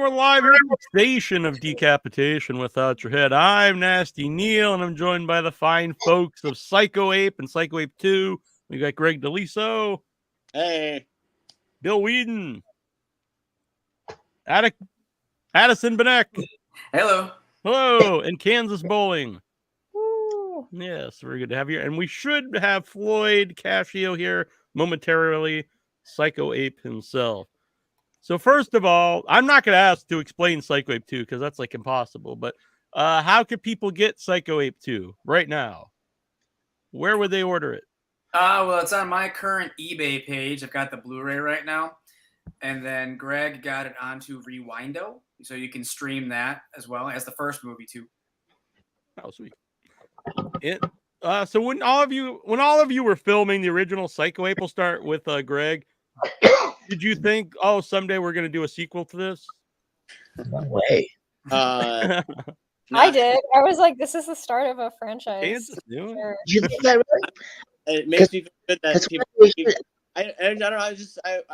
we're live here at the station of decapitation without your head. I'm Nasty Neil, and I'm joined by the fine folks of Psycho Ape and Psycho Ape 2. We got Greg DeLiso. Hey. Bill Weeden. Addison Binek. Hello. Hello. And Kansas Bowling. Woo. Yes, very good to have you. And we should have Floyd Cashio here momentarily, Psycho Ape himself. So first of all, I'm not going to ask to explain Psycho Ape 2 because that's like impossible. But how can people get Psycho Ape 2 right now? Where would they order it? Well, it's on my current eBay page. I've got the Blu-ray right now. And then Greg got it onto Rewindo. So you can stream that as well as the first movie too. Oh, sweet. So when all of you were filming the original Psycho Ape, we'll start with Greg. Did you think, oh, someday we're going to do a sequel to this? No way. I did. I was like, this is the start of a franchise. Sure. You think that really? It makes me feel good that people. I don't know. I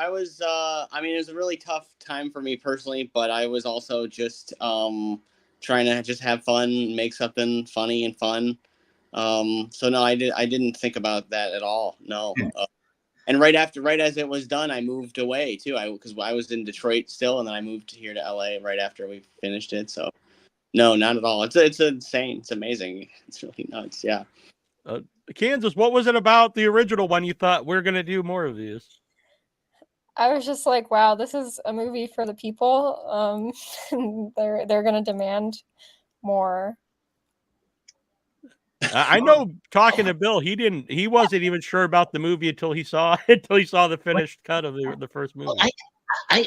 was. I mean, it was a really tough time for me personally, but I was also just trying to just have fun, make something funny and fun. So no, I didn't think about that at all. No. And right as it was done, I moved away too. Because I was in Detroit still, and then I moved here to LA right after we finished it. So, no, not at all. It's insane. It's amazing. It's really nuts. Yeah. Kansas, what was it about the original one you thought we're gonna do more of these? I was just like, wow, this is a movie for the people. They're gonna demand more. I know, talking to Bill, he wasn't even sure about the movie until he saw the finished cut of the first movie. Well, I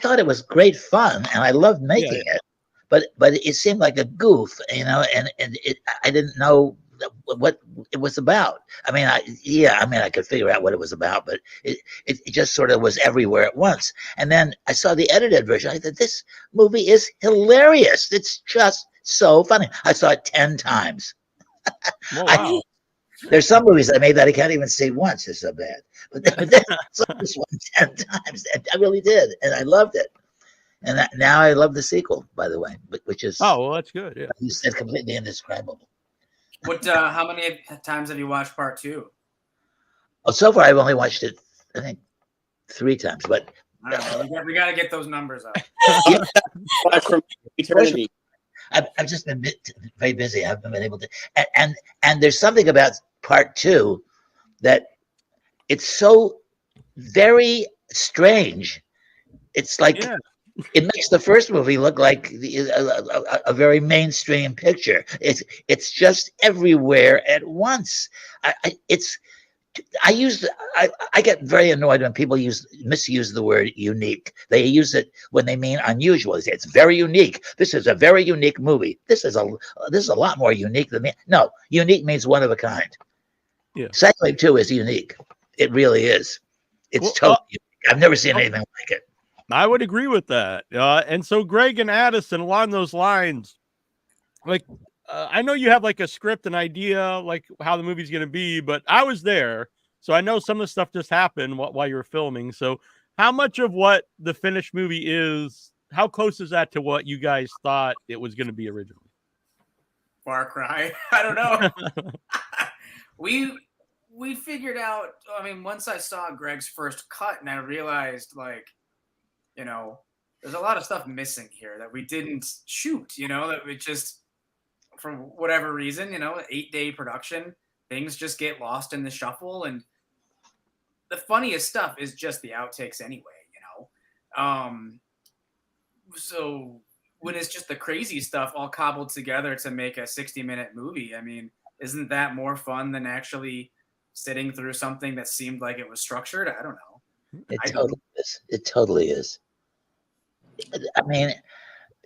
thought it was great fun, and I loved making it, but it seemed like a goof, and I didn't know what it was about. I mean, I could figure out what it was about, but it just sort of was everywhere at once. And then I saw the edited version. I thought, this movie is hilarious. It's just so funny. I saw it 10 times. Oh, wow. There's some movies I made that I can't even see once. It's so bad. But then I saw this one 10 times. And I really did. And I loved it. And now I love the sequel, by the way, which is... Oh, well, that's good. Yeah. You said completely indescribable. How many times have you watched part 2? Oh, so far I've only watched it, I think, 3 times. But we got to get those numbers up. Watch from eternity. I've just been very busy. I haven't been able to, and there's something about part 2 that it's so very strange. It's like it makes the first movie look like a very mainstream picture. It's just everywhere at once. I get very annoyed when people misuse the word unique. They use it when they mean unusual. They say it's very unique. This is a very unique movie. This is a lot more unique than me. No, unique means one of a kind. Yeah. Psycho Ape 2 is unique. It really is. It's totally unique. I've never seen anything like it. I would agree with that. And so Greg and Addison, along those lines, like, I know you have like a script, an idea, like how the movie's going to be, but I was there. So I know some of the stuff just happened while you were filming. So how much of what the finished movie is, how close is that to what you guys thought it was going to be originally? Far cry. I don't know. We figured out, I mean, once I saw Greg's first cut and I realized, like, there's a lot of stuff missing here that we didn't shoot, that we just, for whatever reason, 8-day production, things just get lost in the shuffle. And the funniest stuff is just the outtakes anyway, So when it's just the crazy stuff all cobbled together to make a 60-minute movie, I mean, isn't that more fun than actually sitting through something that seemed like it was structured? I don't know. It totally is. It totally is. I mean,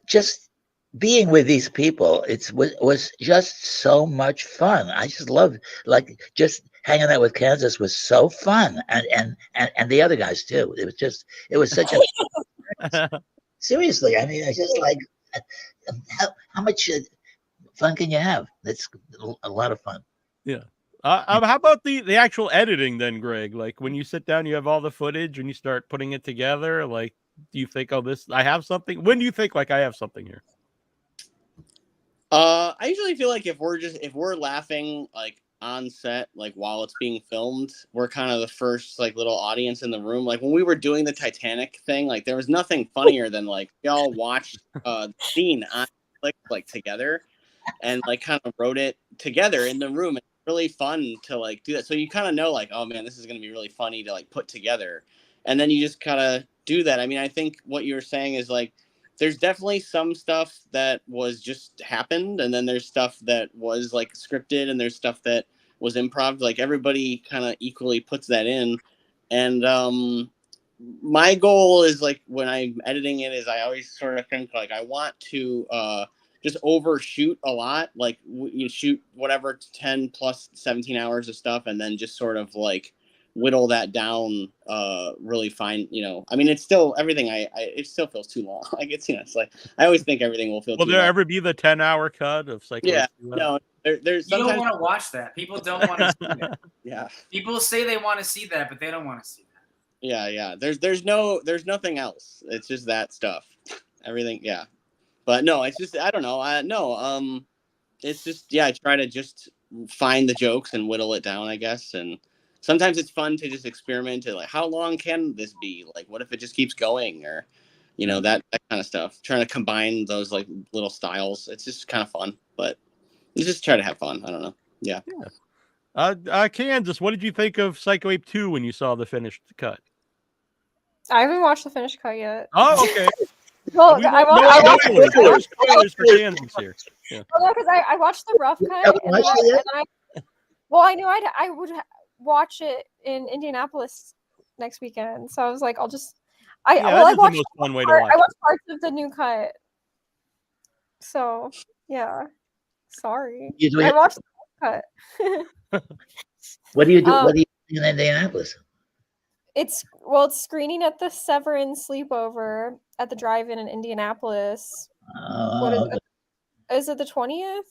just being with these people, was just so much fun. I just loved, like, just hanging out with Kansas was so fun, and the other guys too. It was such a seriously. I mean, I just like how much fun can you have? That's a lot of fun. Yeah. How about the actual editing then, Greg? Like when you sit down, you have all the footage and you start putting it together. Like, Do you think, oh, this, I have something? When do you think like I have something here? I usually feel like if we're laughing like on set, like while it's being filmed, we're kind of the first like little audience in the room. Like when we were doing the Titanic thing, like there was nothing funnier than like we all watched the scene on like together and like kind of wrote it together in the room. It's really fun to like do that. So you kind of know like, oh man, this is gonna be really funny to like put together. And then you just kind of do that. I mean, I think what you were saying is like there's definitely some stuff that was just happened, and then there's stuff that was like scripted, and there's stuff that was improv. Like everybody kind of equally puts that in. And my goal is like when I'm editing it is I always sort of think like I want to just overshoot a lot. Like you shoot whatever 10 plus 17 hours of stuff, and then just sort of like whittle that down really fine. You know, I mean, it's still everything. It still feels too long. Like it's, you know, it's like I always think everything will feel Will too there long. ever be the 10-hour cut of Psycho? Yeah, no, there's You don't sometimes want to watch that. People don't want to see that. yeah. People say they want to see that, but they don't want to see that. Yeah. There's nothing else. It's just that stuff. Everything, yeah. But no, it's just I don't know. It's just I try to just find the jokes and whittle it down, I guess. And sometimes it's fun to just experiment to like how long can this be? Like what if it just keeps going, or you know, that kind of stuff. Trying to combine those like little styles. It's just kind of fun, but you just try to have fun. I don't know. Yeah. Kansas, what did you think of Psycho Ape 2 when you saw the finished cut? I haven't watched the finished cut yet. Oh, okay. Well, We I won't- watched no spoilers for Kansas here. Yeah. well, because I watched the rough cut, I knew I would watch it in Indianapolis next weekend, so I was like, I'll just I That is watched the most fun way to I watch watched parts of the new cut, so yeah. Sorry, You do I it? watched the new cut. What do you do? What do you do in Indianapolis? It's screening at the Severin sleepover at the drive-in in Indianapolis. What is it? Is it the 20th?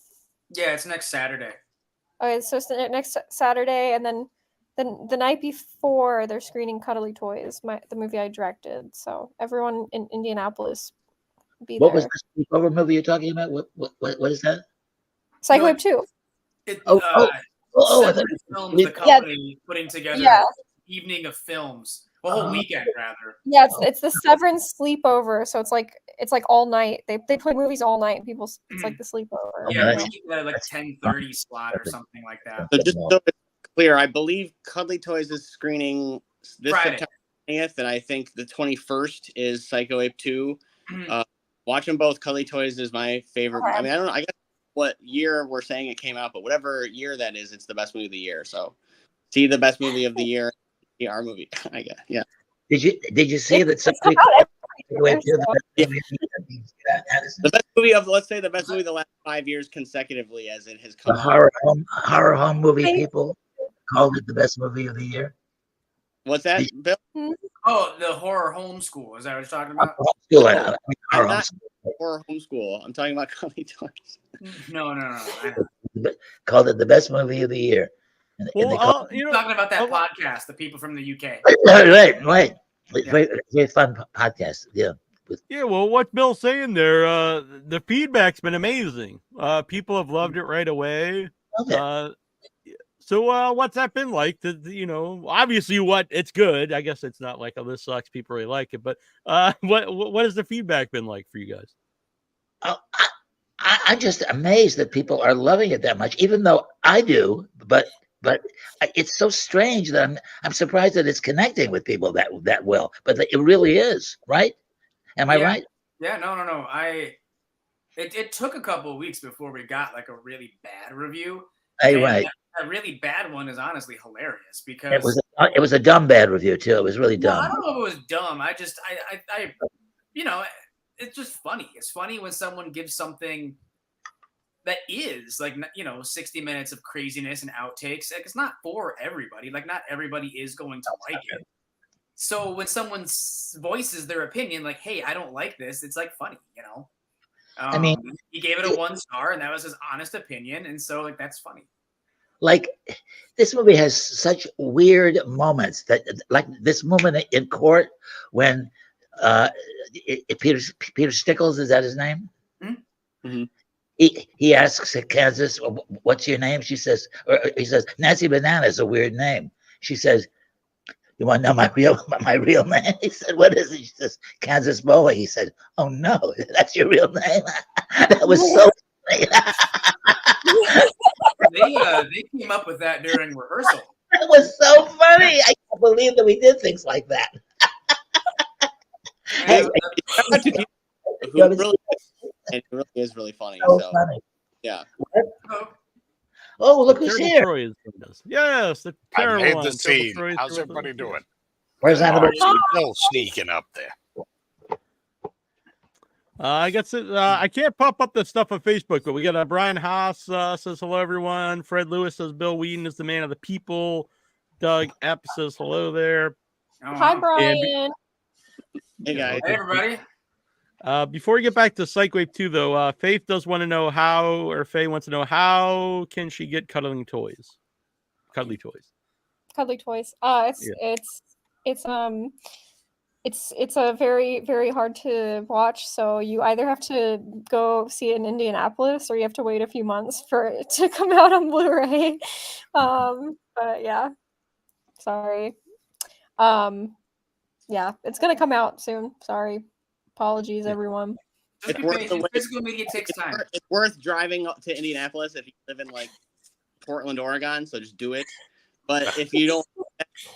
Yeah, it's next Saturday. Okay, so it's the next Saturday, and then the night before they're screening Cuddly Toys, the movie I directed. So everyone in Indianapolis be What there. was the sleepover movie you're talking about? What is that? Psycho Ape 2. I thought- Films, the company putting together evening of films, a whole weekend rather. Yeah, it's the Severin sleepover, so it's like all night. They play movies all night. People, it's like the sleepover. Yeah, Okay. we keep that like 10:30 slot or something like that. So just so it's clear, I believe Cuddly Toys is screening this Friday. September 20th, and I think the 21st is Psycho Ape 2. Watch them both. Cuddly Toys is my favorite. I mean, I don't know. I guess what year we're saying it came out, but whatever year that is, it's the best movie of the year. So see the best movie of the year, our movie. I guess. Yeah. Did you see that somebody? The best movie of, let's say, the best movie of the last 5 years consecutively, as it has come The out. horror home movie people called it the best movie of the year. What's that, Bill? Oh, the horror homeschool. Is that what you're talking about? I'm not horror homeschool. I'm talking about Cuddly Toys. No. I know. Called it the best movie of the year. And they called You're talking about that podcast, the people from the UK. right. Very fun podcast. Yeah. Yeah, well, what Bill's saying there, the feedback's been amazing. People have loved it right away. Okay. So what's that been like? Obviously, it's good. I guess it's not like, oh, this sucks. People really like it, but what has the feedback been like for you guys? I'm just amazed that people are loving it that much, even though I do. But it's so strange that I'm surprised that it's connecting with people that well. But it really is, right? Am I right? Yeah, no. It took a couple of weeks before we got like a really bad review. Right. A really bad one is honestly hilarious because it was a dumb bad review too. It was really dumb. I don't know if it was dumb. I it's just funny. It's funny when someone gives something that is like 60 minutes of craziness and outtakes. Like, it's not for everybody. Like not everybody is going to like it. So when someone voices their opinion, like, "Hey, I don't like this," it's like funny, I mean, he gave it a 1 star, and that was his honest opinion, and so like that's funny. Like this movie has such weird moments like this moment in court when Peter Stickles, is that his name? Mm-hmm. He asks Kansas, "What's your name?" She says, or he says, "Nancy Banana is a weird name." She says, "You want to know my real name?" He said, "What is it?" She says, "Kansas Bowie." He said, "Oh no, that's your real name." That was so funny. They came up with that during rehearsal. That was so funny. I can't believe that we did things like that. Hey, Who really, it really is really funny. so So funny. yeah. Oh, look who's here. Troy is with us. Yes, the I terrible made one. the Terrible scene. Troy is How's here with everybody us. doing? Where's Oh, everybody? he's still sneaking up there. I guess I can't pop up the stuff on Facebook, but we got Brian Haas says hello, everyone. Fred Lewis says Bill Weeden is the man of the people. Doug Epp says hello there. Oh, Hi, wow. Brian. Hey guys. Hey, everybody. Before we get back to Psych Wave 2, though, Faith does want to know Faye wants to know how can she get cuddly toys? Cuddly toys. It's a very, very hard to watch. So you either have to go see it in Indianapolis or you have to wait a few months for it to come out on Blu-ray. But yeah, sorry. Yeah, it's gonna come out soon. Sorry. Apologies, everyone. Just be patient. Physical media takes time. It's worth driving up to Indianapolis if you live in like Portland, Oregon. So just do it. But if you don't,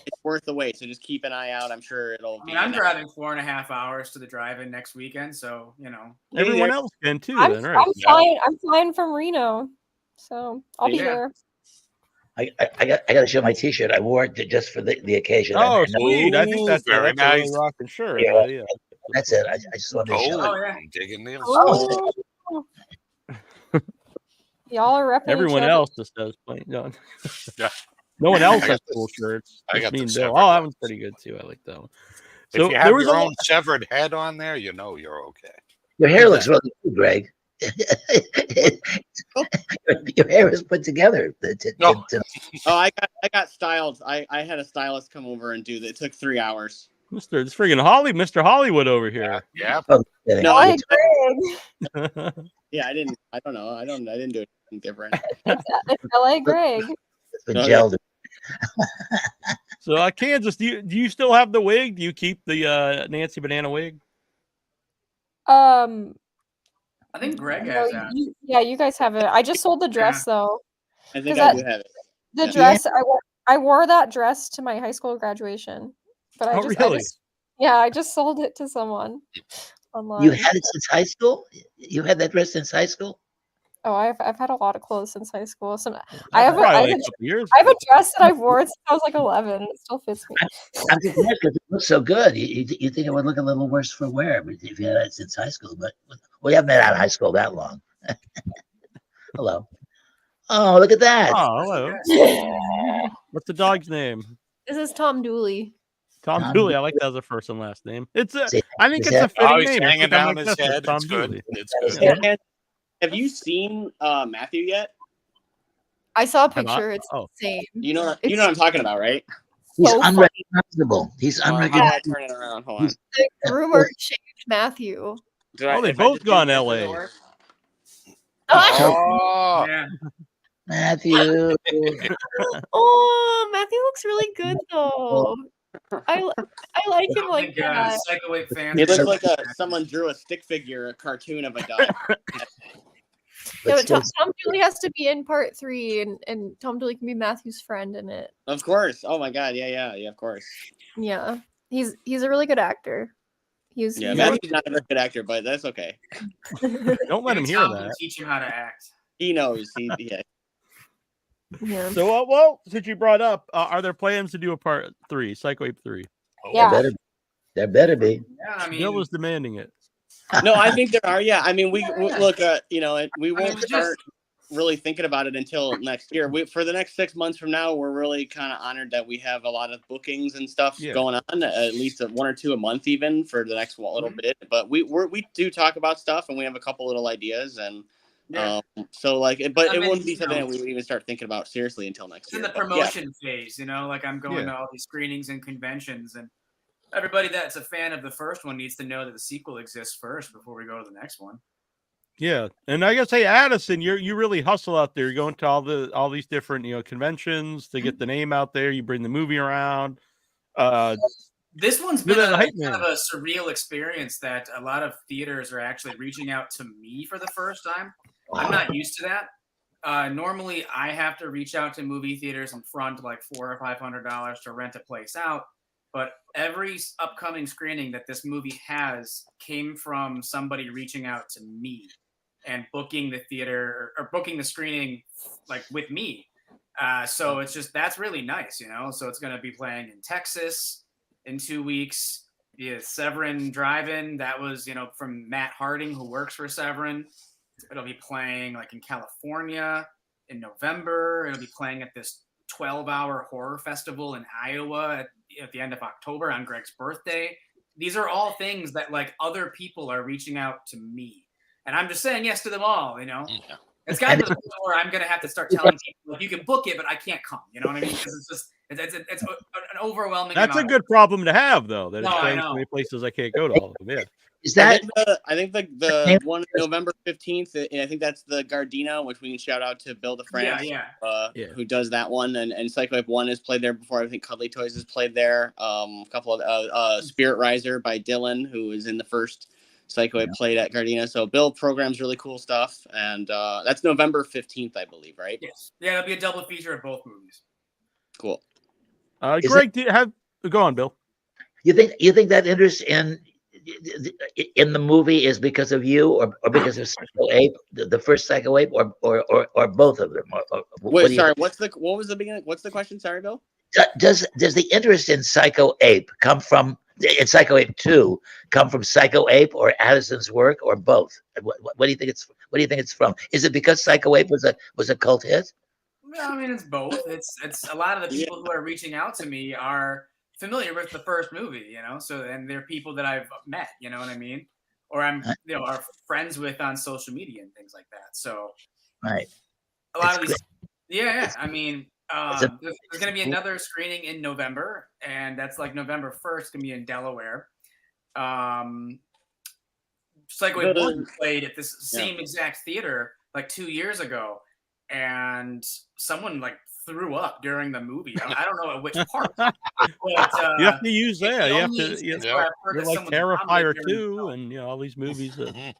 it's worth the wait. So just keep an eye out. I'm sure it'll. I mean, I'm driving 4.5 hours to the drive-in next weekend, so you know. Everyone else can too. I'm Right? I'm flying from Reno, so I'll be there. I got to show my T-shirt. I wore it just for the occasion. Oh, sweet! I think that's very that's nice. a really rocking shirt. Yeah. That's it. I just wanted to show it. Oh, yeah. I'm digging this. Oh. Y'all are repping Everyone each other. else just does plain. No, Yeah. no one else I has got the- cool shirts. I Just got me the and Bill. severed Oh, that ones. one's pretty good too. I like that one. If So you there have was your a own severed head on there, you know you're okay. Your hair looks really good, Greg. Your hair is put together. No. Oh, I got styled. I had a stylist come over and do that. It took 3 hours. Mr. Hollywood over here. Yeah. Oh, No, Hi, I Greg. yeah, I didn't. I don't know. I didn't do anything different. It's LA Greg. It's been Okay. gelled. So Kansas, do you still have the wig? Do you keep the Nancy Banana wig? I think Greg No, has that. you guys have it. I just sold the dress though. I think 'Cause I do have it. The Yeah. dress I wore that dress to my high school graduation, but I Oh, just really? I just sold it to someone online. You had it since high school? You had that dress since high school? Oh, I've had a lot of clothes since high school. I have Probably a like a couple years I have a ago. dress that I've worn since I was like 11. And it still fits me. I'm just mad because it looks so good. You think it would look a little worse for wear if you had it since high school, but we haven't been out of high school that long. Hello. Oh, look at that. Oh, hello. What's the dog's name? This is Tom Dooley. Tom Dooley. I like that as a first and last name. It's a. See, I think is it's a that- fitting Oh, he's name. It's hanging like I'm down like, his that's head. Tom It's good. Dooley. It's That is good. good. Have you seen Matthew yet? I saw a Have I? picture. It's Oh. insane. You know what I'm talking about, right? He's so funny. unrecognizable. He's How do unrecognizable. I turn it around? Hold on. The groomer shaved Matthew. Did they if I both just gone do this, LA. does it work? Oh, Yeah. Matthew. Oh, Matthew looks really good though. I like him I like think that. Psycho-Wave fans. It looks like someone drew a stick figure, a cartoon of a dog. No, But Tom still, Dooley has to be in part 3, and Tom Dooley can be Matthew's friend in it. Of course. Oh my god. Yeah. Of course. Yeah, he's a really good actor. He's Matthew's not a very good actor, but that's okay. Don't let him hear Tom can that. teach him how to act. He knows. Yeah. yeah. So, well, since you brought up, are there plans to do a part 3, Psycho Ape 3? Yeah. there better be. Yeah, I mean, Bill was demanding it. No, I think there are. Yeah, I mean, we look. We won't just- start really thinking about it until next year. For the next 6 months from now, we're really kind of honored that we have a lot of bookings and stuff going on. At least 1 or 2 a month, even for the next little bit. But we do talk about stuff, and we have a couple little ideas, and so like, but it wouldn't be something that we would even start thinking about seriously until next it's in year. the promotion phase, like I'm going to all these screenings and conventions, and everybody that's a fan of the first one needs to know that the sequel exists first before we go to the next one. Yeah, and I gotta say, Addison, you really hustle out there. You're going to all these different conventions to get the name out there. You bring the movie around. This one's You're been the a hype kind of man. a surreal experience that a lot of theaters are actually reaching out to me for the first time. I'm not used to that. Normally, I have to reach out to movie theaters and front like $400 or $500 to rent a place out. But every upcoming screening that this movie has came from somebody reaching out to me and booking the theater or booking the screening like with me. So it's just, that's really nice, So it's going to be playing in Texas in 2 weeks. Yeah, Severin Drive-In. That was, from Matt Harding, who works for Severin. It'll be playing like in California in November. It'll be playing at this 12-hour horror festival in Iowa at the end of October on Greg's birthday. These are all things that like other people are reaching out to me. And I'm just saying yes to them all, Yeah. It's got to the point where I'm going to have to start telling people, like, you can book it, but I can't come. You know what I mean? Because it's just, it's an overwhelming That's a amount. good problem to have, though. That No, it's I playing so know. many places I can't go to all of them. Yeah. Is that I think the one November 15th, and I think that's the Gardena, which we can shout out to Bill DeFrance, Yeah. who does that one, and Psycho Ape 1 has played there before. I think Cuddly Toys has played there. A couple of Spirit Riser by Dylan, who was in the first Psycho Ape, played at Gardena. So Bill programs really cool stuff, and that's November 15th, I believe, right? Yes. Yeah, it'll be a double feature of both movies. Cool. Greg, go on, Bill. you think that interest in the movie is because of you or because of Psycho Ape, the first Psycho Ape, or both of them? Wait, sorry. What was the beginning? What's the question? Sorry, Bill. Does the interest in Psycho Ape come from in Psycho Ape 2 come from Psycho Ape or Addison's work or both? What do you think it's from? Is it because Psycho Ape was a cult hit? Well, I mean, it's both. It's a lot of the people who are reaching out to me are familiar with the first movie, So, and they're people that I've met, you know what I mean? Or I'm, are friends with on social media and things like that. So, Right. A lot of these, yeah. I mean, there's going to be another screening in November, and that's like November 1st. Going to be in Delaware. Psycho Ape 1 played at this same exact theater like 2 years ago, and someone like threw up during the movie. I don't know at which part. But, you have to use that. You have to. You're like Terrifier 2 and all these movies that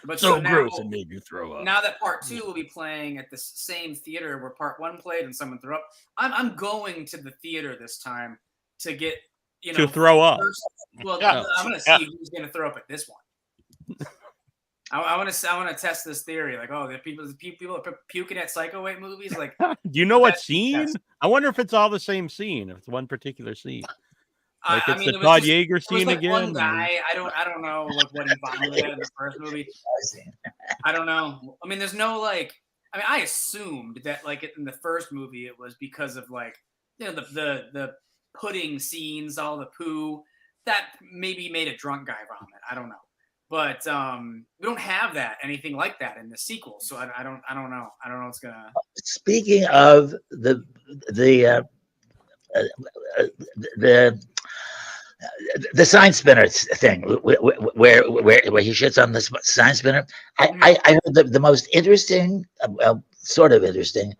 but so now, gross and made you throw up. Now that part 2 will be playing at the same theater where part 1 played and someone threw up, I'm going to the theater this time to get to throw up. I'm going to see who's going to throw up at this one. I want to test this theory. Like, the people are puking at Psycho Ape movies. Like, do you know what scene? Yes. I wonder if it's all the same scene. If it's one particular scene. Like it's the Todd Yeager scene like again. One guy. I don't know like what he vomited in the first movie. I don't know. I mean, there's no like. I mean, I assumed that like in the first movie it was because of like the pudding scenes, all the poo that maybe made a drunk guy vomit. I don't know. But we don't have anything like that in the sequel, so I don't know. I don't know what's gonna. Speaking of the sign spinner thing, where he shits on the sign spinner, I heard the most interesting, sort of interesting,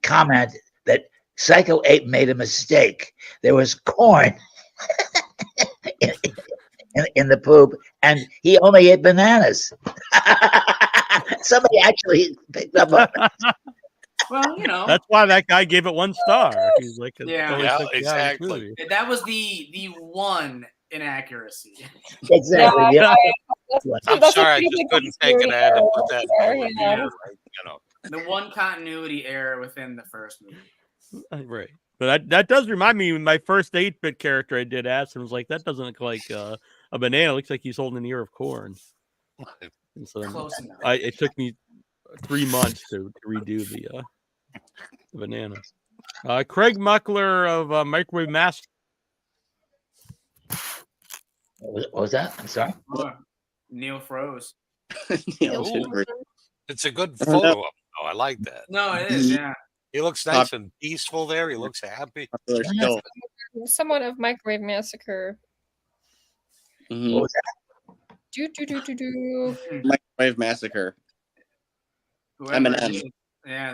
comment that Psycho Ape made a mistake. There was corn. In the poop, and he only ate bananas. Somebody actually picked up on it. Well, that's why that guy gave it 1 star. He's like, exactly. That was the one inaccuracy. Exactly. Yeah, I'm sorry, I just couldn't take it. I had to put that in here, The one continuity error within the first movie. Right. But that does remind me of my first 8-bit character I did. Addison was like, that doesn't look like a banana. It looks like he's holding an ear of corn. And so close enough. It took me 3 months to redo the banana. Craig Muckler of Microwave Master. What was that? I'm sorry. Neil froze. It's a good photo of him. Oh, I like that. No, it is. Yeah. He looks nice and peaceful there. He looks happy. Someone of Microwave Massacre. Mhm. What was that? Do. Microwave Massacre. Whoever it Eminem. is, yeah,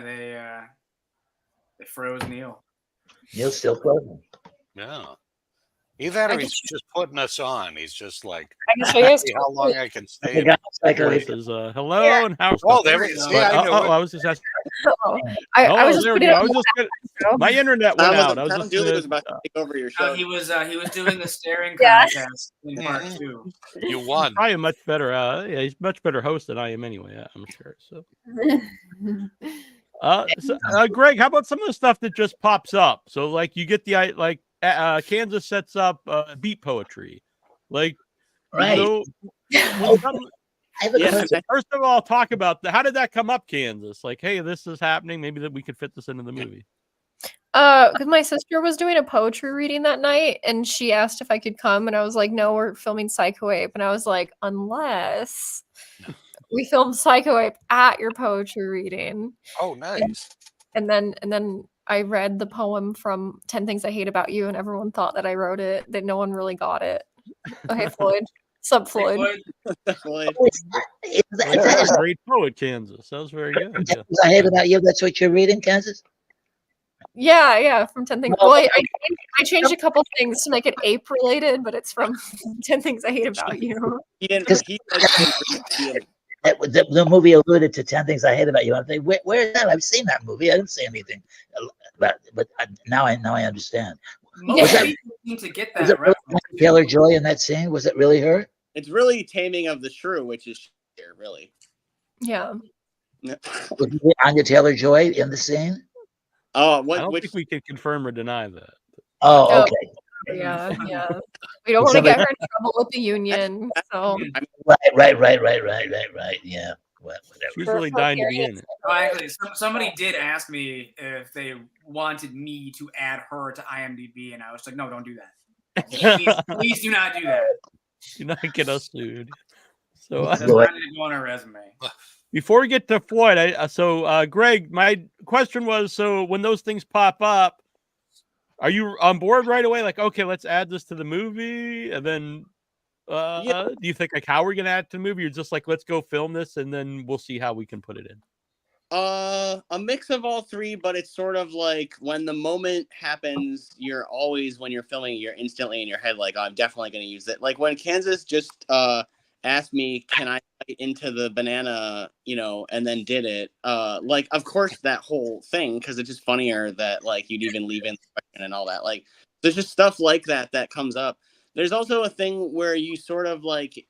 they froze Neil. Neil's still frozen. Yeah. Either that I or can he's just putting us on. He's just like, I can show you his see how long I can I stay. in forgot it. it's like There a it says hello and house. Oh, there we There you go. go. See, I knew I it. was just asking. I was just There we putting go. it I was on just the my internet went out. I was Tom just Dooley was gonna, about to take over your Oh, show. he was doing the staring Yeah. contest in part 2. You won. probably a much better. Yeah, he's much better host than I am anyway. I'm sure. So. Greg, how about some of the stuff that just pops up? So, like, you get the Kansas sets up beat poetry, like, Right. so. Oh, I have a Yeah, question. First of all, talk about how did that come up, Kansas? Like, hey, this is happening. Maybe that we could fit this into the movie. Because my sister was doing a poetry reading that night, and she asked if I could come, and I was like, "No, we're filming Psycho Ape," and I was like, "Unless we film Psycho Ape at your poetry reading." Oh, nice. And then I read the poem from 10 Things I Hate About You, and everyone thought that I wrote it. That no one really got it. Oh, hey, Floyd. Sup, Hey, Floyd? Floyd, Floyd. That's a great poet, Kansas. That was very good. Yeah. I hate about you. That's what you're reading, Kansas? Yeah, from 10 Things. No. Well, I changed a couple things to make it ape related, but it's from 10 Things I Hate About You. He didn't. The movie alluded to 10 Things I Hate About You. I'm thinking, where is that? I've seen that movie. I didn't see anything, but now I understand. most that- people seem to get Was that it really reference. Taylor Joy in that scene? Was it really her? It's really Taming of the Shrew, which is here, really. Yeah. Was Anya Taylor Joy in the scene? Oh, I don't which think we can confirm or deny that. Oh, Oh. okay. Yeah. We don't want to Somebody- get her in trouble with the union. So Right. Yeah. Whatever. She's really dying to be in it. Oh, actually, somebody did ask me if they wanted me to add her to IMDb, and I was like, no, don't do that. Please do not do that. Do not get us sued. So That's not going to go on our resume. before we get to Floyd, Greg, my question was: so when those things pop up, are you on board right away? Like, okay, let's add this to the movie, and then do you think like how we're gonna add to the movie? You're just like, let's go film this, and then we'll see how we can put it in. a mix of all three, but it's sort of like when the moment happens, you're always, when you're filming, you're instantly in your head like, oh, I'm definitely going to use it. Like when Kansas just asked me, can I bite into the banana, and then did it. Like, of course, that whole thing, because it's just funnier that like you'd even leave in the question and all that. Like, there's just stuff like that comes up. There's also a thing where you sort of like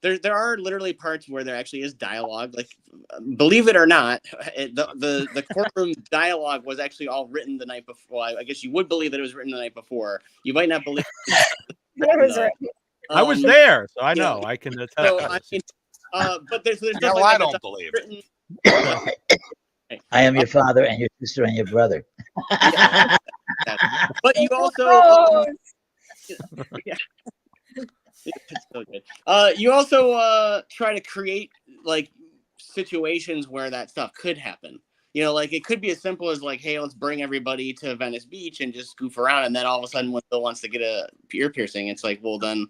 there are literally parts where there actually is dialogue. Like, believe it or not, the courtroom dialogue was actually all written the night before. Well, I guess you would believe that it was written the night before. You might not believe. That was right. I was there, so I know I can attest. So to I this. mean, but there's stuff No, like I that that's don't believe it. written. I am your father and your sister and your brother. But you also Gross. yeah. It's so good. You also try to create like situations where that stuff could happen. Like it could be as simple as like, hey, let's bring everybody to Venice Beach and just goof around, and then all of a sudden, when Bill wants to get a ear piercing, it's like, well, then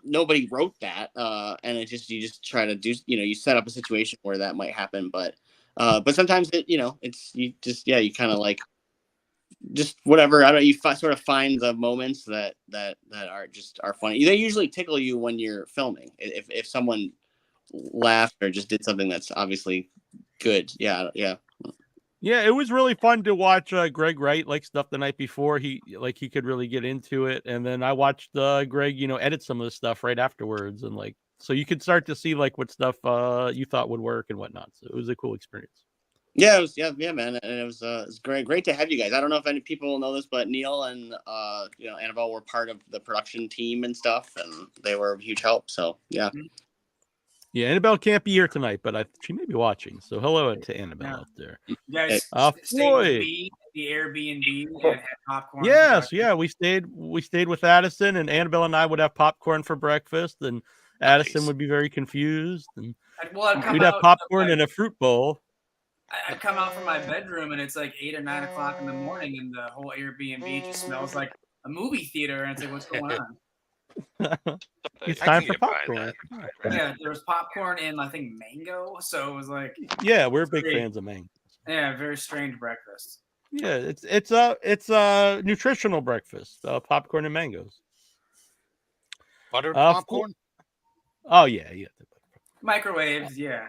nobody wrote that, and you just try to do, you set up a situation where that might happen, but sometimes you kind of like just whatever. I don't know. You sort of find the moments that are funny. They usually tickle you when you're filming. If someone laughed or just did something that's obviously good. Yeah. Yeah, it was really fun to watch Greg write like stuff the night before. He could really get into it, and then I watched Greg, edit some of the stuff right afterwards, and like so you could start to see like what stuff you thought would work and whatnot. So it was a cool experience. Yeah, it was, man, and it was great to have you guys. I don't know if any people know this, but Neil and Annabelle were part of the production team and stuff, and they were a huge help. So yeah. Yeah, Annabelle can't be here tonight, but she may be watching. So hello to Annabelle out there. You guys Floyd. stayed the Airbnb and had popcorn. Yes, yeah, we stayed with Addison, and Annabelle and I would have popcorn for breakfast, and Addison would be very confused, and we'd have popcorn in a fruit bowl. I come out from my bedroom and it's like 8 or 9 o'clock in the morning, and the whole Airbnb just smells like a movie theater, and it's like, what's going on? It's I time can for get behind popcorn. that. Yeah, there was popcorn and I think mango, so it was like, Yeah, we're big Great. fans of mango. yeah, very strange breakfast. Yeah, it's a nutritional breakfast. Popcorn and mangoes. Buttered popcorn? Oh yeah. Microwaves, yeah.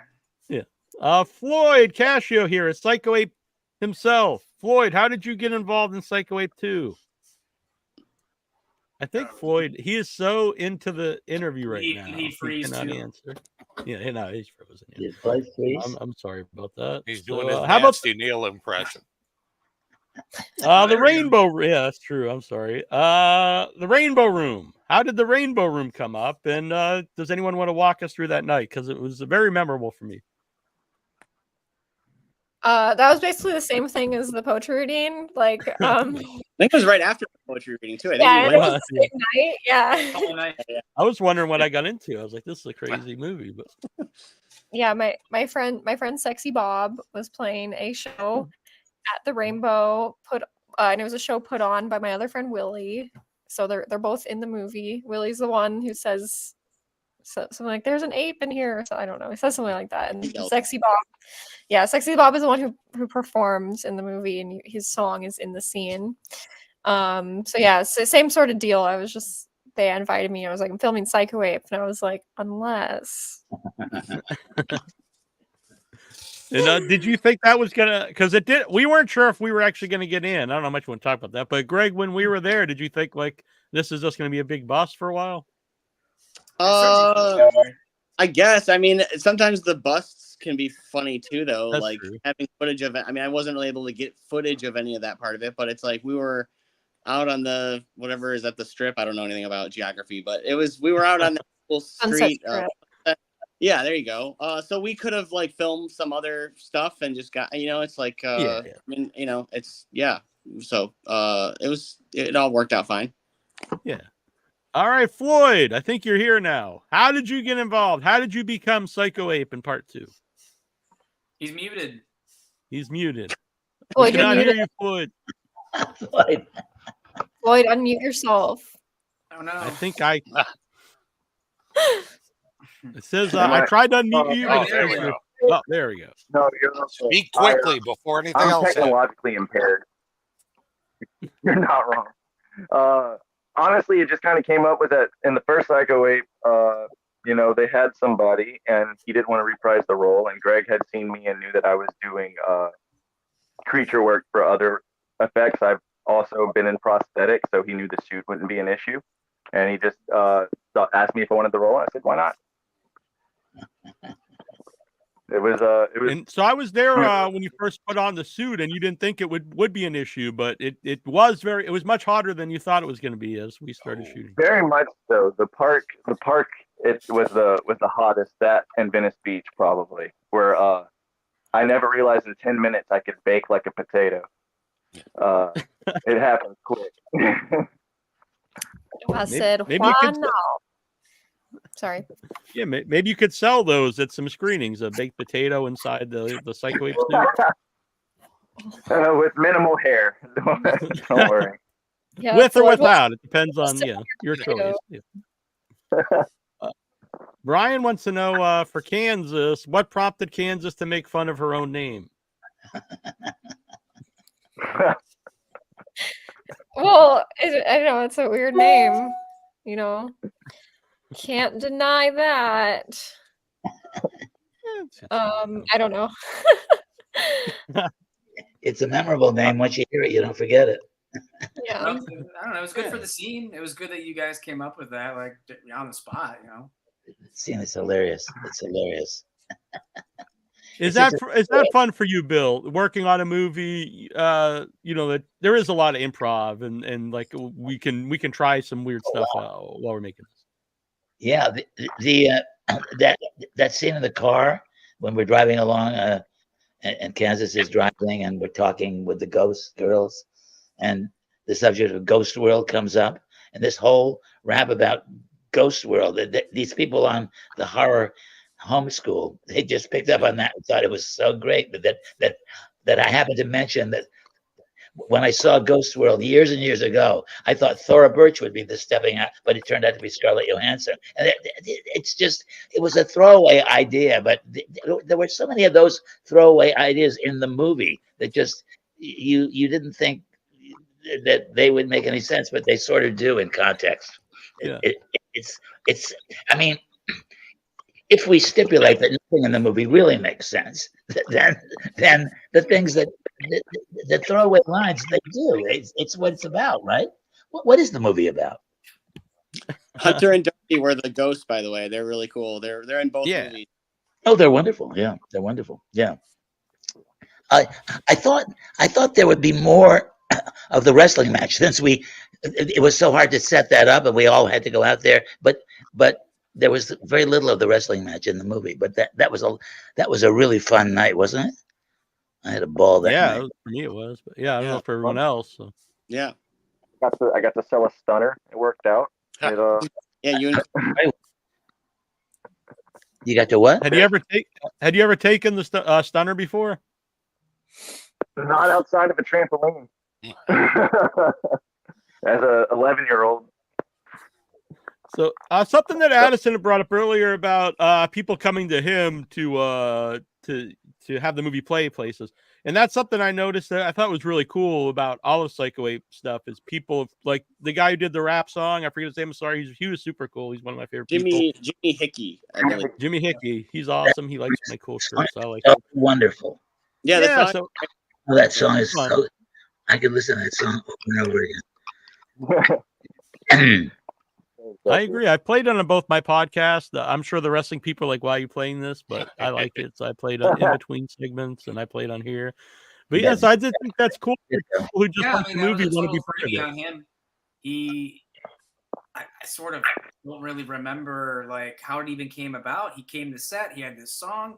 Floyd Cashio here, a Psycho Ape himself. Floyd, how did you get involved in Psycho Ape 2? I think Floyd, he is so into the interview right now. He freeze cannot too. answer. Yeah, no, he's frozen. Yeah. Did Floyd freeze? I'm sorry about that. He's So, doing his how about nasty Neil impression. the Rainbow? Yeah, that's true. I'm sorry. The Rainbow Room. How did the Rainbow Room come up? And does anyone want to walk us through that night? Because it was very memorable for me. That was basically the same thing as the poetry reading. Like, I think it was right after the poetry reading too. I think yeah, we it went was the same night. Yeah. I was wondering what I got into. I was like, this is a crazy movie, but Yeah, my friend Sexy Bob was playing a show at the Rainbow and it was a show put on by my other friend Willie. So they're both in the movie. Willie's the one who says something like, "There's an ape in here." So I don't know. He says something like that. And Sexy Bob is the one who performs in the movie, and his song is in the scene. So yeah, same sort of deal. They invited me. I was like, I'm filming Psycho Ape, and I was like, unless. And did you think that was gonna? Because it did. We weren't sure if we were actually gonna get in. I don't know how much you want to talk about that. But Greg, when we were there, did you think like this is just gonna be a big bust for a while? I guess. I mean, sometimes the busts can be funny too, though. That's like true. having footage of it. I mean, I wasn't really able to get footage of any of that part of it, but it's like we were out on the whatever is at the Strip. I don't know anything about geography, but we were out on the whole street. Yeah, there you go. So we could have like filmed some other stuff and just got, it's like, Yeah. I mean, it's So it all worked out fine. Yeah. All right, Floyd, I think you're here now. How did you get involved? How did you become Psycho Ape in part 2? He's muted. He's muted. Floyd, We cannot you're hear muted. you, Floyd. Floyd, unmute yourself. Oh no. I think it says I tried to unmute you, but there we go. Oh, there we go. No, you're not. Speak quickly before anything I'm else happens. technologically impaired. You're not wrong. Honestly, it just kind of came up with that in the first Psycho Ape. They had somebody, and he didn't want to reprise the role. And Greg had seen me and knew that I was doing creature work for other effects. I've also been in prosthetics, so he knew the suit wouldn't be an issue. And he just asked me if I wanted the role. I said, "Why not?" It was. And so I was there when you first put on the suit, and you didn't think it would be an issue, but it was much hotter than you thought it was going to be as we started shooting. Very much so. The park. It was the hottest. That and Venice Beach probably. Where I never realized in 10 minutes I could bake like a potato. It happened quick. I said, maybe why you could, not? Sorry. Yeah, maybe you could sell those at some screenings, a baked potato inside the Psycho Ape suit. With minimal hair. Don't worry. Yeah, With or Floyd, without, it depends on your choice. Yeah. Brian wants to know for Kansas, what prompted Kansas to make fun of her own name? Well, I know it's a weird name. Can't deny that. I don't know. It's a memorable name. Once you hear it, you don't forget it. Yeah. I don't know. It was good for the scene. It was good that you guys came up with that, like on the spot. The scene is hilarious. It's hilarious. Is that fun for you, Bill? Working on a movie, that there is a lot of improv and like we can try some weird stuff while we're making this. Yeah, that scene in the car when we're driving along, and Kansas is driving, and we're talking with the ghost girls, and the subject of Ghost World comes up, and this whole rap about Ghost World. These people on the horror homeschool. They just picked up on that and thought it was so great. But that I happened to mention that when I saw Ghost World years and years ago, I thought Thora Birch would be the stepping out, but it turned out to be Scarlett Johansson. And it was a throwaway idea, but there were so many of those throwaway ideas in the movie that just you didn't think that they would make any sense, but they sort of do in context. Yeah. It's. I mean, if we stipulate that nothing in the movie really makes sense, then the things that the throwaway lines they do, it's what it's about, right? What is the movie about? Hunter and Dorothy were the ghosts, by the way. They're really cool. They're in both movies. Oh, they're wonderful. Yeah, they're wonderful. Yeah. I thought there would be more of the wrestling match since it was so hard to set that up and we all had to go out there, but there was very little of the wrestling match in the movie. But that was a really fun night, wasn't it? I had a ball that night. For me it was, but I don't know for everyone else. So. Yeah, I got to sell a stunner. It worked out. You got to what? Had you ever taken the stunner before? Not outside of a trampoline. As a 11-year-old. So something that Addison had brought up earlier about people coming to him to have the movie play places, and that's something I noticed that I thought was really cool about all of Psycho 8 stuff is people like the guy who did the rap song. I forget his name. I'm sorry. He was super cool. He's one of my favorite people. Jimmy Hickey. Jimmy Hickey. He's awesome. He likes my cool shirts. So I like it. Wonderful. Yeah. That song is so. I can listen to that song over and over again. I agree. I played it on both my podcasts. I'm sure the wrestling people are like, why are you playing this? But I like it. So I played in between segments and I played on here. But yes, I did think that's cool. People who just like the movie want to be part of it. On him. I sort of don't really remember like how it even came about. He came to set. He had this song.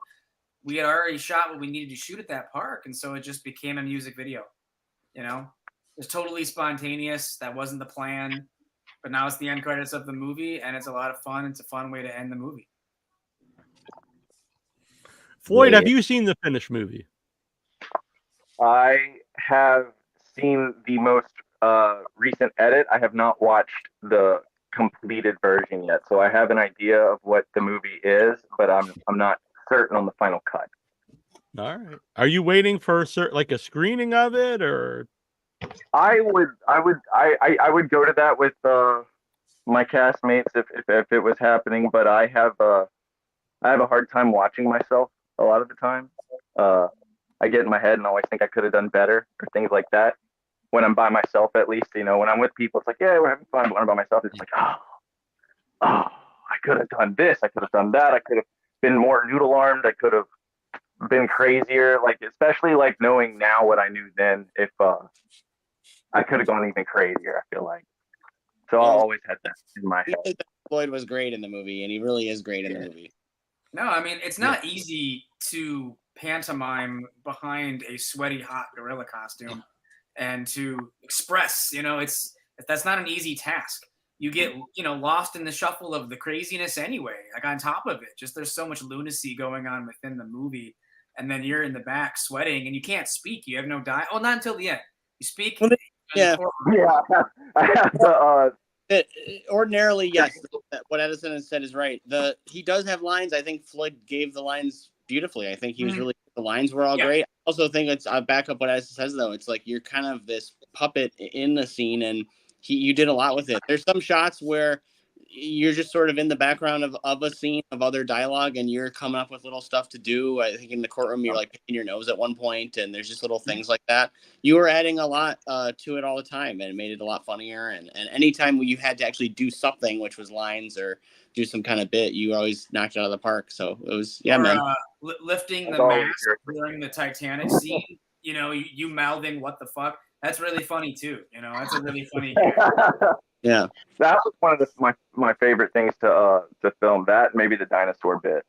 We had already shot what we needed to shoot at that park. And so it just became a music video. You know, it was totally spontaneous. That wasn't the plan. But now it's the end credits of the movie, and it's a lot of fun. It's a fun way to end the movie. Floyd, have you seen the finished movie? I have seen the most recent edit. I have not watched the completed version yet, so I have an idea of what the movie is, but I'm not certain on the final cut. All right. Are you waiting for a screening of it, or? I would go to that with my castmates if it was happening, but I have a hard time watching myself a lot of the time. I get in my head and always think I could have done better or things like that. When I'm by myself, at least, when I'm with people, it's like, yeah, we're having fun. But when I'm by myself, it's like, oh, I could have done this. I could have done that. I could have been more noodle armed. I could have been crazier. Like, especially like knowing now what I knew then, if I could have gone even crazier, I feel like. So I always had that in my head. Floyd was great in the movie, and he really is great in the movie. No, I mean, it's not easy to pantomime behind a sweaty, hot gorilla costume and to express, that's not an easy task. You get, lost in the shuffle of the craziness anyway. Like on top of it, just there's so much lunacy going on within the movie. And then you're in the back sweating and you can't speak. You have no dialogue. Oh, not until the end. You speak. Yeah. I have to, ordinarily, yes. What Addison has said is right. He does have lines. I think Floyd gave the lines beautifully. I think he was really. The lines were all great. I also think it's. I back up what Addison says though. It's like you're kind of this puppet in the scene, and you did a lot with it. There's some shots where you're just sort of in the background of a scene of other dialogue, and you're coming up with little stuff to do. I think in the courtroom you're like picking your nose at one point, and there's just little things like that. You were adding a lot to it all the time, and it made it a lot funnier. And anytime you had to actually do something, which was lines or do some kind of bit, you always knocked it out of the park. So it was man. Lifting the mask during the Titanic scene, you mouthing "what the fuck." That's really funny too. That's a really funny. Yeah, that was one of my favorite things to film. That maybe the dinosaur bit.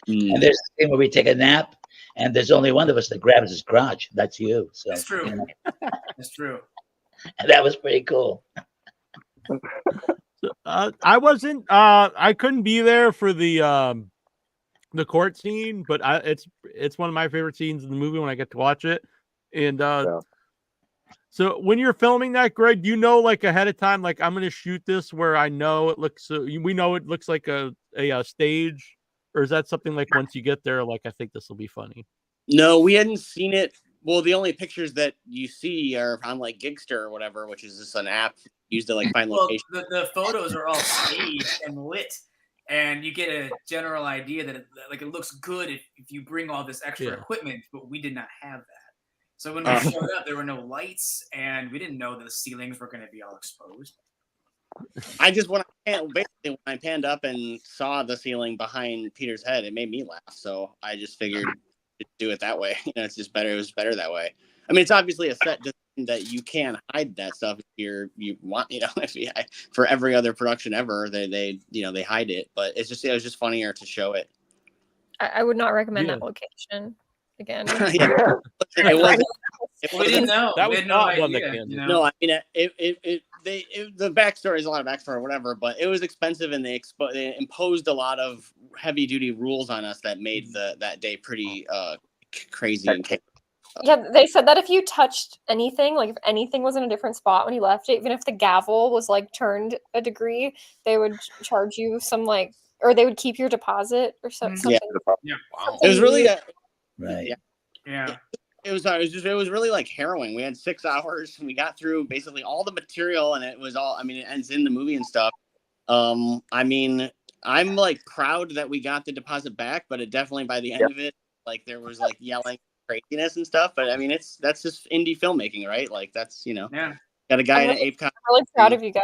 And there's a scene where we take a nap, and there's only one of us that grabs his crotch. That's you. So that's true. That's true. And that was pretty cool. I wasn't. I couldn't be there for the the court scene, but it's one of my favorite scenes in the movie when I get to watch it. And so when you're filming that, Greg, do you know like ahead of time, like I'm going to shoot this where I know it looks, we know it looks like a stage, or is that something like once you get there, like I think this will be funny? No, we hadn't seen it. Well, the only pictures that you see are on like Gigster or whatever, which is just an app used to like find locations. The photos are all staged and lit, and you get a general idea that it looks good if you bring all this extra equipment, but we did not have that. So when we showed up, there were no lights, and we didn't know the ceilings were going to be all exposed. When I panned up and saw the ceiling behind Peter's head, it made me laugh. So I just figured to do it that way. It's just better. It was better that way. I mean, it's obviously a set that you can hide that stuff if you want. For every other production ever, they hide it. But it was just funnier to show it. I would not recommend that location again. It wasn't. We didn't know. That was not one that can. No, I mean the backstory is a lot of backstory or whatever, but it was expensive and they imposed a lot of heavy duty rules on us that made that day pretty crazy and chaotic. Yeah, they said that if you touched anything, like if anything was in a different spot when you left, even if the gavel was like turned a degree, they would charge you some or they would keep your deposit or something. Yeah. Wow. It was really right. Yeah. It was really like harrowing. We had 6 hours and we got through basically all the material, and it was all, I mean, it ends in the movie and stuff. I mean, I'm like proud that we got the deposit back, but it definitely by the end of it, like there was like yelling craziness and stuff. But I mean, that's just indie filmmaking, right? Like that's, got a guy in an ape costume. I'm really proud of you guys.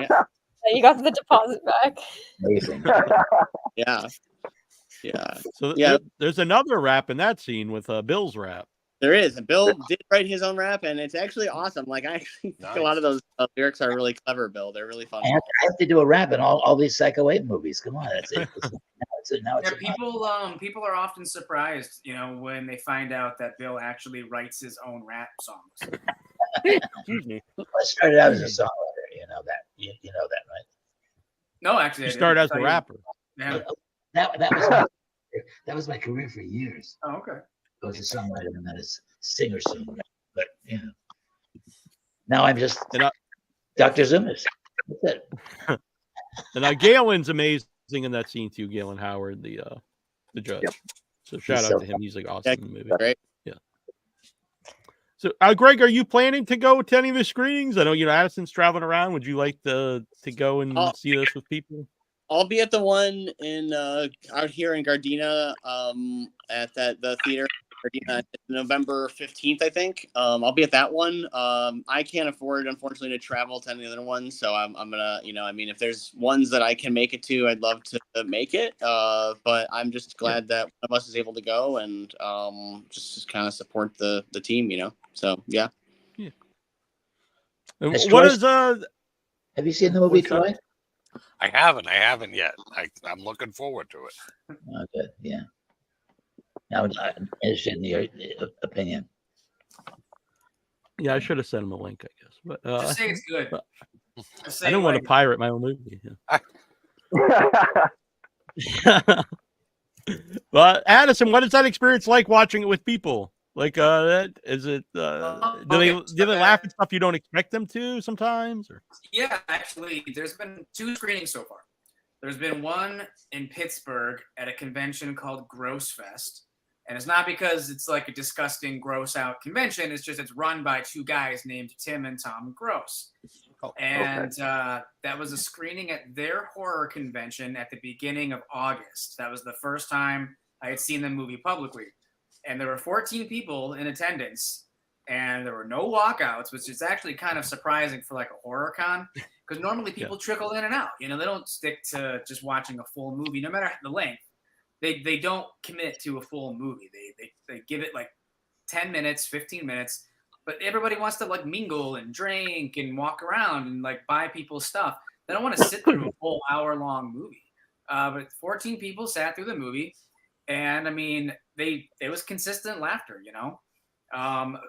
Yeah. You got the deposit back. Amazing. Yeah. Yeah. So there's another rap in that scene with Bill's rap. There is. And Bill did write his own rap, and it's actually awesome. Like I actually think a lot of those lyrics are really clever, Bill. They're really fun. I have to do a rap in all these Psycho 8 movies. Come on, people are often surprised, when they find out that Bill actually writes his own rap songs. Excuse me. I started out as a songwriter. You know that. You know that, right? No, actually, you started as a rapper. Yeah. That was my career for years. Oh, okay. I was a songwriter and then a singer-songwriter. But now I'm just Dr. Zoomis. That's it. And Galen's amazing in that scene too. Galen Howard, the judge. Yep. So shout out to him. He's like awesome in the movie. Right. Yeah. So Greg, are you planning to go to any of the screenings? I know Addison's traveling around. Would you like to go and see this with people? I'll be at the one in out here in Gardena at the theater. Gardena, November 15th, I think. I'll be at that one. I can't afford, unfortunately, to travel to any other ones, so I'm gonna, if there's ones that I can make it to, I'd love to make it. But I'm just glad that one of us is able to go and just kind of support the team, So yeah. What is Have you seen the movie Troy? I haven't yet. I'm looking forward to it. Oh, good. Yeah. Now I'm interested in your opinion. Yeah, I should have sent him a link, I guess. But just say it's good. I don't want to pirate my own movie. But Addison, what is that experience like watching it with people? Like, is it? Do they laugh at stuff you don't expect them to sometimes? Or? Yeah, actually, there's been 2 screenings so far. There's been one in Pittsburgh at a convention called Gross Fest. And it's not because it's like a disgusting, gross out convention. It's just it's run by 2 guys named Tim and Tom Gross. And that was a screening at their horror convention at the beginning of August. That was the first time I had seen the movie publicly. And there were 14 people in attendance. And there were no walkouts, which is actually kind of surprising for like a horror con. Because normally people trickle in and out. They don't stick to just watching a full movie, no matter the length. They don't commit to a full movie. They give it like 10 minutes, 15 minutes, but everybody wants to like mingle and drink and walk around and like buy people's stuff. They don't want to sit through a whole hour-long movie. But 14 people sat through the movie, and I mean, it was consistent laughter,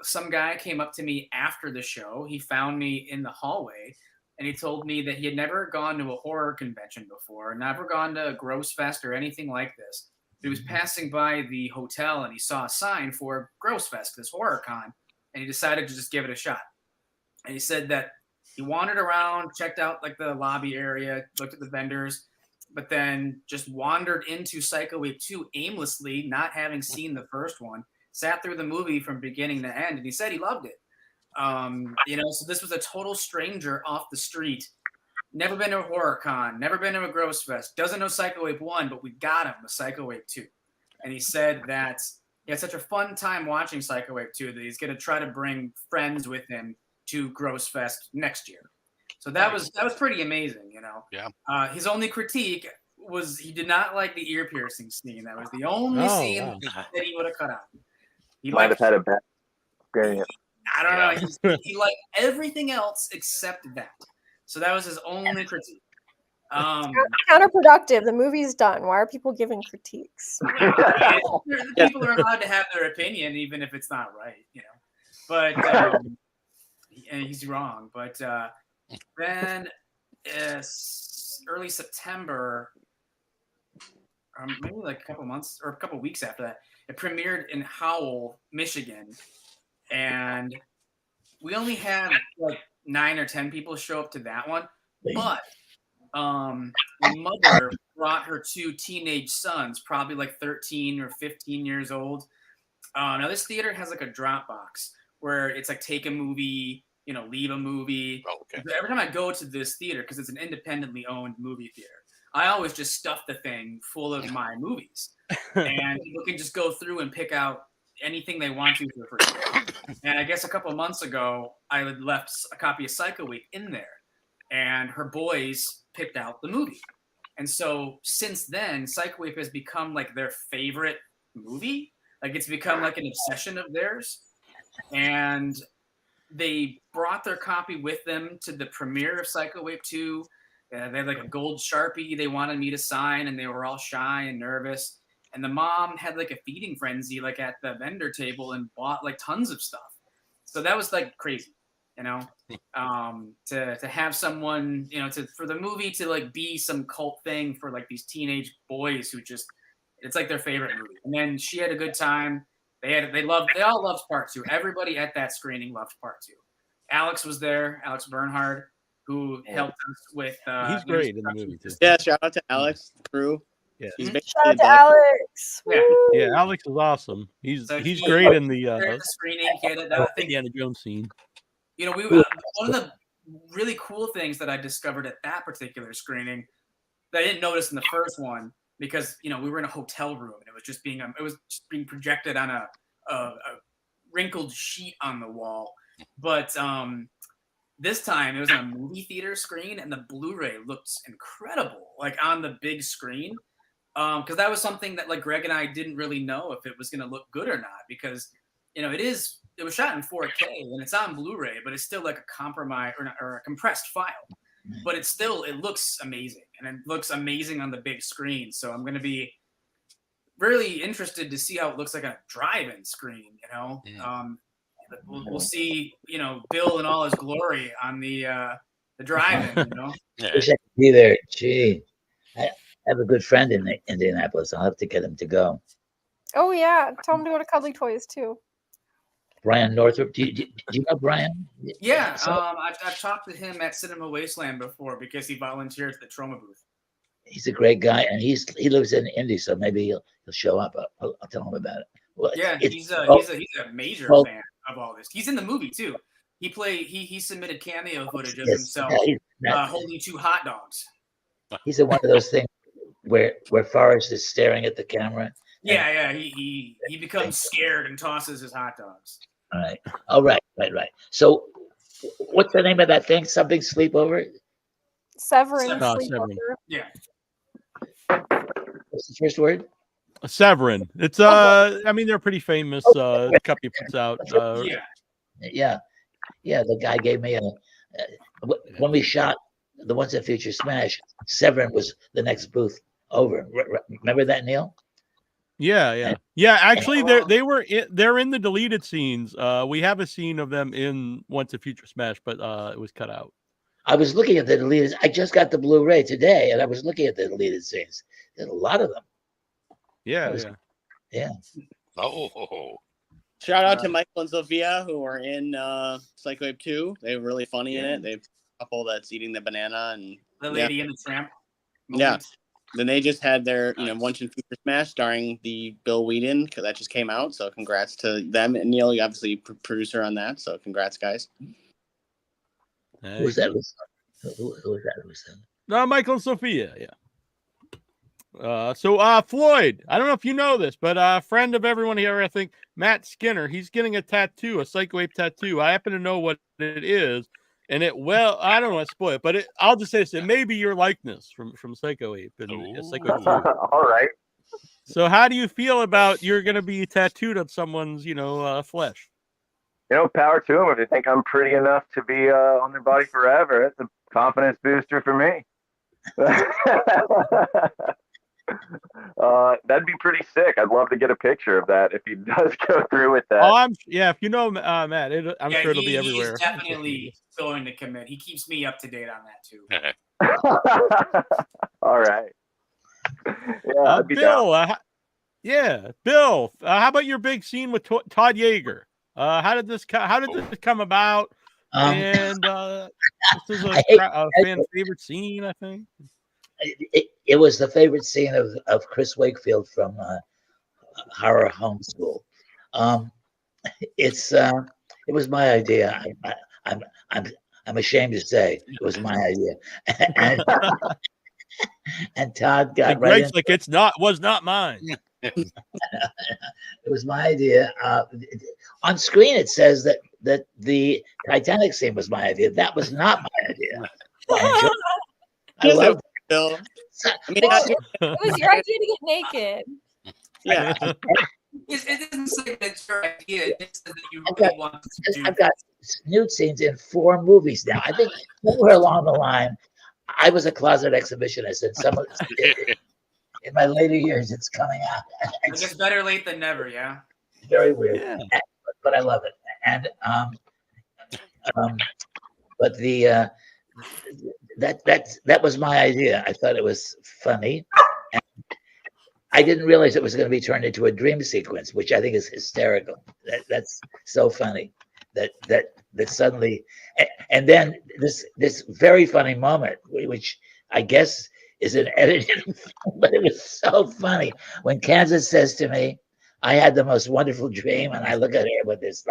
Some guy came up to me after the show. He found me in the hallway, and he told me that he had never gone to a horror convention before, never gone to a Gross Fest or anything like this. He was passing by the hotel and he saw a sign for Gross Fest, this horror con, and he decided to just give it a shot. And he said that he wandered around, checked out like the lobby area, looked at the vendors, but then just wandered into Psycho Wave 2 aimlessly, not having seen the first one, sat through the movie from beginning to end, and he said he loved it. So this was a total stranger off the street, never been to a horror con, never been to a Gross Fest, doesn't know Psycho Wave 1, but we got him with Psycho Wave 2. And he said that he had such a fun time watching Psycho Wave 2 that he's going to try to bring friends with him to Gross Fest next year. So that was pretty amazing, you know. Yeah. His only critique was he did not like the ear piercing scene. That was the only scene that he would have cut out. He Might have had a bad experience. I don't know. He liked everything else except that. So that was his only critique. Counterproductive. The movie's done. Why are people giving critiques? People are allowed to have their opinion, even if it's not right, you know. But and he's wrong. But then early September, maybe like a couple months or a couple weeks after that, it premiered in Howell, Michigan, and we only had like 9 or 10 people show up to that one. But my mother brought her 2 teenage sons, probably like 13 or 15 years old. Now this theater has like a drop box where it's like take a movie, you know, leave a movie. Oh, okay. Every time I go to this theater, because it's an independently owned movie theater, I always just stuff the thing full of my movies. And people can just go through and pick out anything they want to for free. And I guess a couple of months ago, I had left a copy of Psycho Week in there. And her boys picked out the movie. And so since then, Psycho Week has become like their favorite movie. Like it's become like an obsession of theirs. And they brought their copy with them to the premiere of Psycho Wave 2. They had like a gold Sharpie they wanted me to sign, and they were all shy and nervous. And the mom had like a feeding frenzy like at the vendor table and bought like tons of stuff. So that was like crazy, you know, to have someone, you know, for the movie to like be some cult thing for like these teenage boys who just, it's like their favorite movie. And then she had a good time. They all loved part 2. Everybody at that screening loved part 2. Alex was there, Alex Bernhard, who helped us with. He's great in the movie too. Yeah, shout out to Alex, crew. Yeah. He's Shout out to Alex. Yeah, Alex is awesome. He's great in the screening. He had that thing. Indiana Jones scene. You know, one of the really cool things that I discovered at that particular screening that I didn't notice in the first one, because you know we were in a hotel room and it was just being projected on a wrinkled sheet on the wall. But this time it was on a movie theater screen, and the Blu-ray looked incredible, like on the big screen. Because that was something that like Greg and I didn't really know if it was going to look good or not, because you know it was shot in 4K and it's on Blu-ray, but it's still like a compromise or a compressed file. But it looks amazing, and it looks amazing on the big screen. So I'm going to be really interested to see how it looks like on a drive-in screen. You know, we'll see. You know, Bill in all his glory on the drive-in. You know, wish I could be there. Gee, I have a good friend in Indianapolis. I'll have to get him to go. Oh yeah, tell him to go to Cuddly Toys too. Brian Northrop. Do you know Brian? Yeah, I've talked to him at Cinema Wasteland before because he volunteered at the Troma booth. He's a great guy, and he lives in Indy, so maybe he'll show up. I'll tell him about it. Well, yeah, he's a major fan of all this. He's in the movie too. He submitted cameo footage of himself holding 2 hot dogs. He's in one of those things where Forrest is staring at the camera. Yeah. He becomes scared and tosses his hot dogs. All right. Oh, right. So, what's the name of that thing? Something sleepover? Severin. Severin. Yeah. What's the first word? Severin. It's I mean they're pretty famous. Company puts out. Yeah. The guy gave me when we shot the ones that feature Smash. Severin was the next booth over. Remember that, Neil? Yeah. Actually, they're in the deleted scenes. We have a scene of them in Once a Future Smash, but it was cut out. I was looking at the deleted. I just got the Blu-ray today, and I was looking at the deleted scenes. There's a lot of them. Yeah, Yeah. Oh, Shout out to Michael and Sophia who are in Psycho Ape 2. They were really funny in it. They've a couple that's eating the banana and The Lady and the Tramp. Yeah. moment. Then they just had their Nice. Lunch and Future Smash starring the Bill Weeden, because that just came out. So congrats to them. And Neil, you obviously producer on that. So congrats, guys. Who was that? Who was that? Who was that? No, Michael and Sophia. Yeah. So Floyd, I don't know if you know this, but a friend of everyone here, I think Matt Skinner, he's getting a tattoo, a Psycho Ape tattoo. I happen to know what it is, and I don't want to spoil it, but I'll just say this: it may be your likeness from Psycho Ape and Psycho Ape 2. All right. So how do you feel about you're going to be tattooed on someone's flesh? Power to them. If they think I'm pretty enough to be on their body forever, it's a confidence booster for me. That'd be pretty sick. I'd love to get a picture of that if he does go through with that. Oh, if you know Matt, I'm sure it'll be everywhere. He's definitely going to commit. He keeps me up to date on that too. All right. Yeah, I'd be Bill. down. Bill. How about your big scene with Todd Yeager? How did this come about? And this is a fan favorite scene, I think. It was the favorite scene of Chris Wakefield from Horror Homeschool. It was my idea. I'm ashamed to say it was my idea. And Todd got right Greg's like was not mine. It was my idea. On screen, it says that the Titanic scene was my idea. That was not my idea. I love Bill. It was your idea to get naked. Yeah. It doesn't say that's your idea. It just says that you really want to do. I've got nude scenes in 4 movies now. I think somewhere along the line, I was a closet exhibitionist, and in my later years, it's coming out. I guess better late than never, yeah. Very weird, but I love it. And but the that was my idea. I thought it was funny. And I didn't realize it was going to be turned into a dream sequence, which I think is hysterical. That's so funny that suddenly, and then this very funny moment, which I guess is an edited, but it was so funny when Kansas says to me, "I had the most wonderful dream," and I look at her with this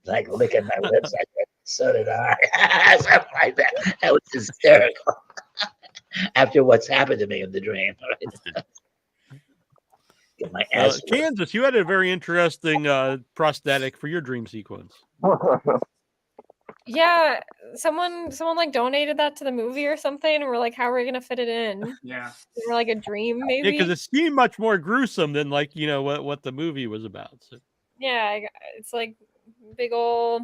like licking my lips. I said, "So did I." Something like that. That was hysterical. After what's happened to me in the dream. Right? Get my ass Kansas, you had a very interesting prosthetic for your dream sequence. Yeah, someone like donated that to the movie or something, and we're like, "How are we gonna fit it in?" Yeah, we're like a dream, maybe. Yeah, because it seemed much more gruesome than what the movie was about. So. Yeah, it's like big old.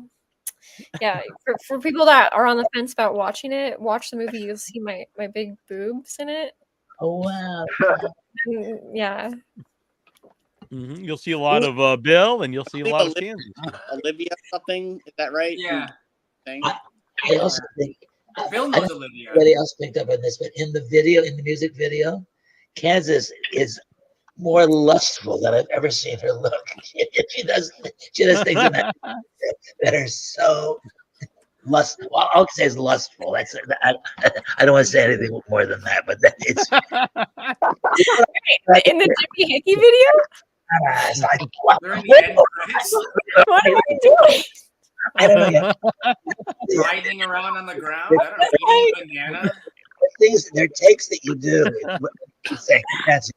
Yeah, for people that are on the fence about watching it, watch the movie. You'll see my big boobs in it. Oh wow! Yeah. Mm-hmm. You'll see a lot of Bill, and you'll see a lot of Kansas. Olivia something, is that right? Yeah. I also think Bill knows Olivia. Everybody else picked up on this, but in the music video, Kansas is more lustful than I've ever seen her look. She does things in that are so lustful. Well, all I can say is lustful. I don't want to say anything more than that, but it's in the Jimmy Hickey video. It's like, what They're in the end credits. What am I doing? I don't know. Riding around on the ground. I don't know, eating a banana. Things, there are takes that you do. Saying, it's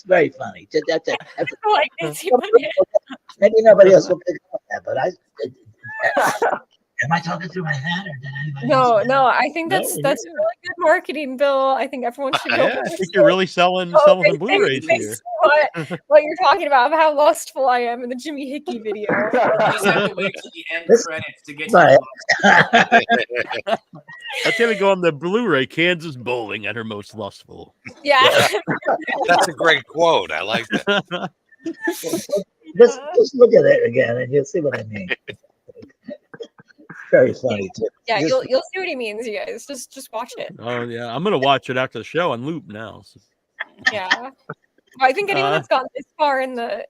very funny. Like Nancy Banana. Maybe nobody else will pick up on that, but am I talking through my hat, or did anybody else? No. I think that's really good marketing, Bill. I think everyone should go. Yeah, I think you're really selling some Blu-rays here. What you're talking about, how lustful I am in the Jimmy Hickey video. You just have to wait to the end credits to get to the That's gonna go on the Blu-ray. Kansas bowling at her most lustful. Yeah. That's a great quote. I like that. Just look at it again, and you'll see what I mean. very funny too. Yeah, Just- you'll see what he means, you guys. Just watch it. Oh yeah, I'm gonna watch it after the show on loop now. So. Yeah. I think anyone that's gotten this far in the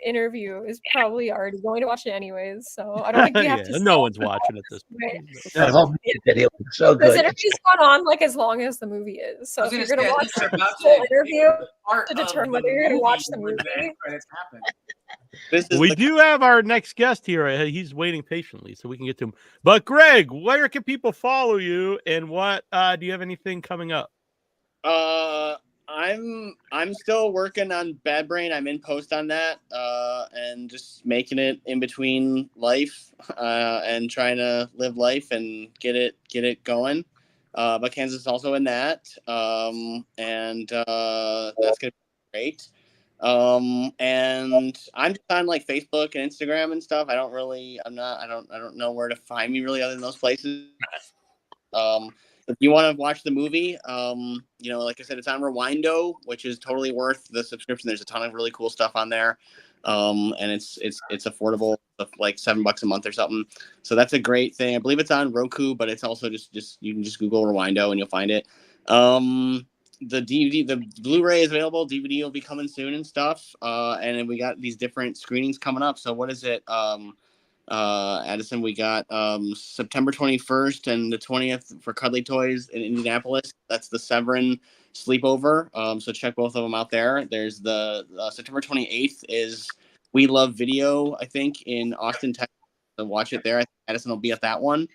interview is probably already going to watch it anyways. So I don't think we have Yeah, to. no one's watching it this Right. point. the whole music video was so This good. interview's gone on like as long as the movie is. So I if was you're gonna gonna say, watch they're the about whole to- interview Part to of determine the whether you're gonna watch the when movie. end credits happen. This is We the- do have our next guest here. He's waiting patiently, so we can get to him. But Greg, where can people follow you, and what do you have anything coming up? I'm still working on Bad Brain. I'm in post on that, and just making it in between life, and trying to live life and get it going. But Kansas is also in that, and that's gonna be great. And I'm just on like Facebook and Instagram and stuff. I don't know where to find me really other than those places. If you want to watch the movie, like I said, it's on Rewindo, which is totally worth the subscription. There's a ton of really cool stuff on there. And it's affordable, like $7 a month or something. So that's a great thing. I believe it's on Roku, but it's also just you can just Google Rewindo and you'll find it. The DVD, the Blu-ray is available. DVD will be coming soon and stuff. And then we got these different screenings coming up. So what is it? Addison, we got September 21st and the 20th for Cuddly Toys in Indianapolis. That's the Severin sleepover. So check both of them out there. There's the September 28th is We Love Video, I think, in Austin, Texas. So watch it there. I think Addison will be at that one.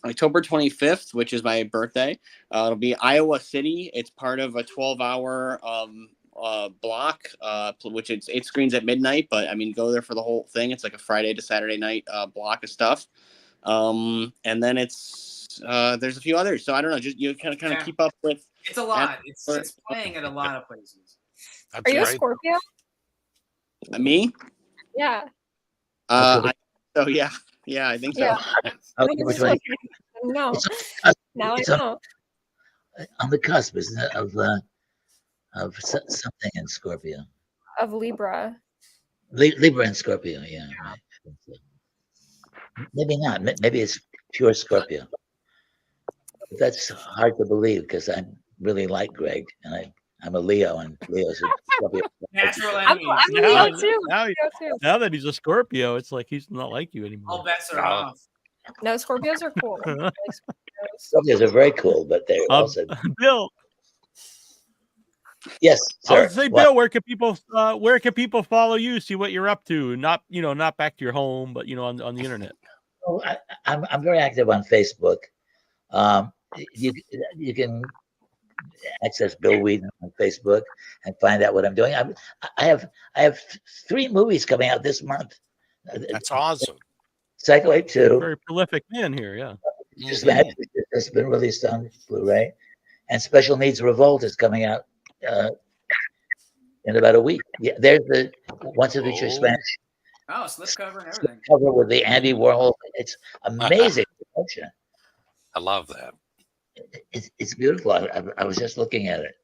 October 25th, which is my birthday, it'll be Iowa City. It's part of a 12-hour block, which it screens at midnight, but I mean, go there for the whole thing. It's like a Friday to Saturday night block of stuff. And then it's there's a few others. So I don't know, just you kind of keep up with. It's a lot. It's playing at a lot of places. Are you a Scorpio? Me? Yeah. Yeah, I think so. Yeah. October 20. No. Now I It's know. on the cusp, isn't it, of something in Scorpio? Of Libra. Libra and Scorpio, yeah. Right. I think so. Maybe not. Maybe it's pure Scorpio. That's hard to believe because I really like Greg, and I'm a Leo, and Leo's a Scorpio. Natural I'm enemies. a Leo too. Now, now that he's a Scorpio, it's like he's not like you anymore. All bets are off. No, Scorpios are cool. I like Scorpios. Scorpios are very cool, but they're also Bill. yes, I sir. would say, What? Bill, where can people follow you? See what you're up to. Not back to your home, but on the internet. Oh, I'm very active on Facebook. You can access Bill Weeden on Facebook and find out what I'm doing. I have 3 movies coming out this month. That's awesome. Psycho 8 2. Very prolific man here, yeah. It's been released on Blu-ray, and Special Needs Revolt is coming out in about a week. Yeah, there's the Once a Feature Spanish Oh, slipcover and everything. cover with the Andy Warhol. It's amazing production. I love that. It's beautiful. I was just looking at it,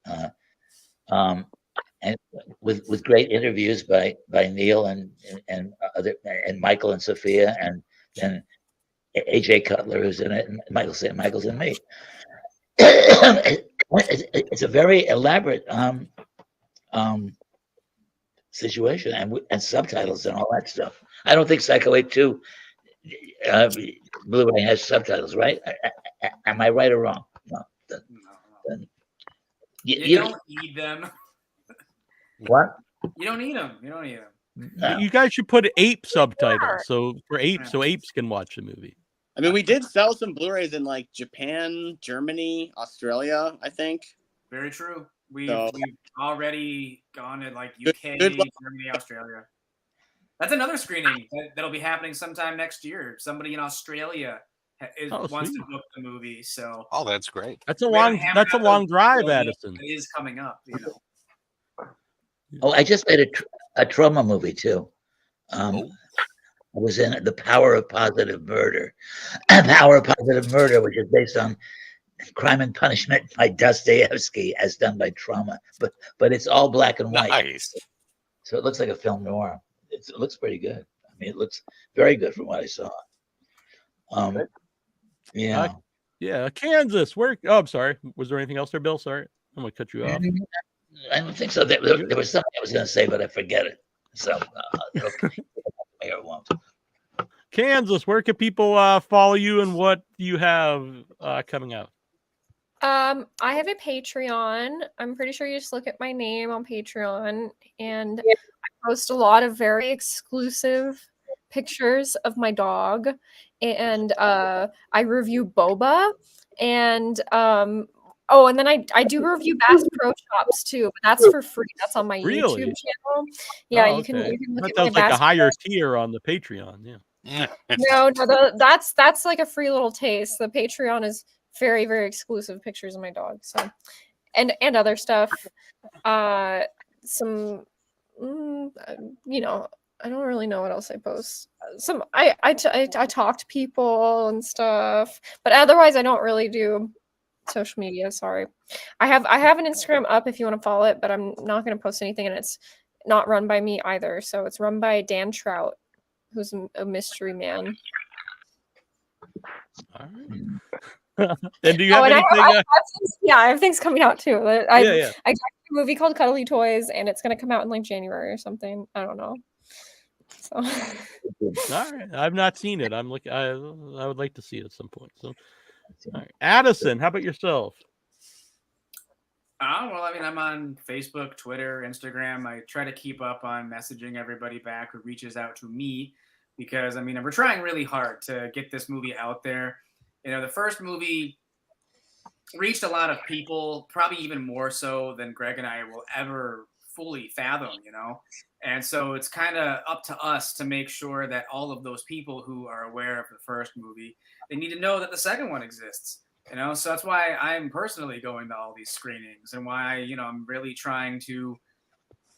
and with great interviews by Neil and other and Michael and Sophia and then AJ Cutler who's in it and Michael's in me. It's a very elaborate situation and subtitles and all that stuff. I don't think Psycho 8 2 Blu-ray has subtitles, right? Am I right or wrong? No. Then You don't need them. what? You don't need them. You don't need them. No. You guys should put ape subtitles, so apes can watch the movie. I mean, we did sell some Blu-rays in like Japan, Germany, Australia, I think. Very true. We've So- already gone to like UK, Good luck. Germany, Australia. That's another screening that'll be happening sometime next year. Somebody in Australia wants to sweet. book the movie, so Oh, that's great. That's a we haven't long hammered out long those drive, details yet, Addison. but it is coming up. Oh, I just made a trauma movie too. Oh. I was in The Power of Positive Murder. Power of Positive Murder, which is based on Crime and Punishment by Dostoevsky, as done by Trauma, but it's all black and white, Nice. so it looks like a film noir. It looks pretty good. I mean, it looks very good from what I saw. Yeah. Yeah, Kansas. Where? Oh, I'm sorry. Was there anything else there, Bill? Sorry, I'm gonna cut you off. I don't think so. There was something I was going to say, but I forget it. So it'll may or won't. Kansas. Where can people follow you, and what do you have coming out? I have a Patreon. I'm pretty sure you just look at my name on Patreon, and I post a lot of very exclusive pictures of my dog, and I review boba, and and then I do review Bass Pro Shops too, but that's for free. That's on my Really? YouTube channel. Yeah, Oh, you can okay. look That at my sounds like a Bass higher tier on the Patreon. Yeah. No, that's like a free little taste. The Patreon is very, very exclusive pictures of my dog. So, and other stuff. Some, I don't really know what else I post. I talk to people and stuff, but otherwise I don't really do social media. Sorry, I have an Instagram up if you want to follow it, but I'm not going to post anything, and it's not run by me either. So it's run by Dan Trout, who's a mystery man. All right. And do you have anything? I have things coming out too. I got a movie called Cuddly Toys, and it's going to come out in like January or something. I don't know. So. All right, I've not seen it. I'm looking. I would like to see it at some point. So, all right. Addison, how about yourself? Well, I mean, I'm on Facebook, Twitter, Instagram. I try to keep up on messaging everybody back who reaches out to me, because I mean, we're trying really hard to get this movie out there. You know, the first movie reached a lot of people, probably even more so than Greg and I will ever fully fathom, you know? And so it's kind of up to us to make sure that all of those people who are aware of the first movie, they need to know that the second one exists, you know? So that's why I'm personally going to all these screenings, and why, you know, I'm really trying to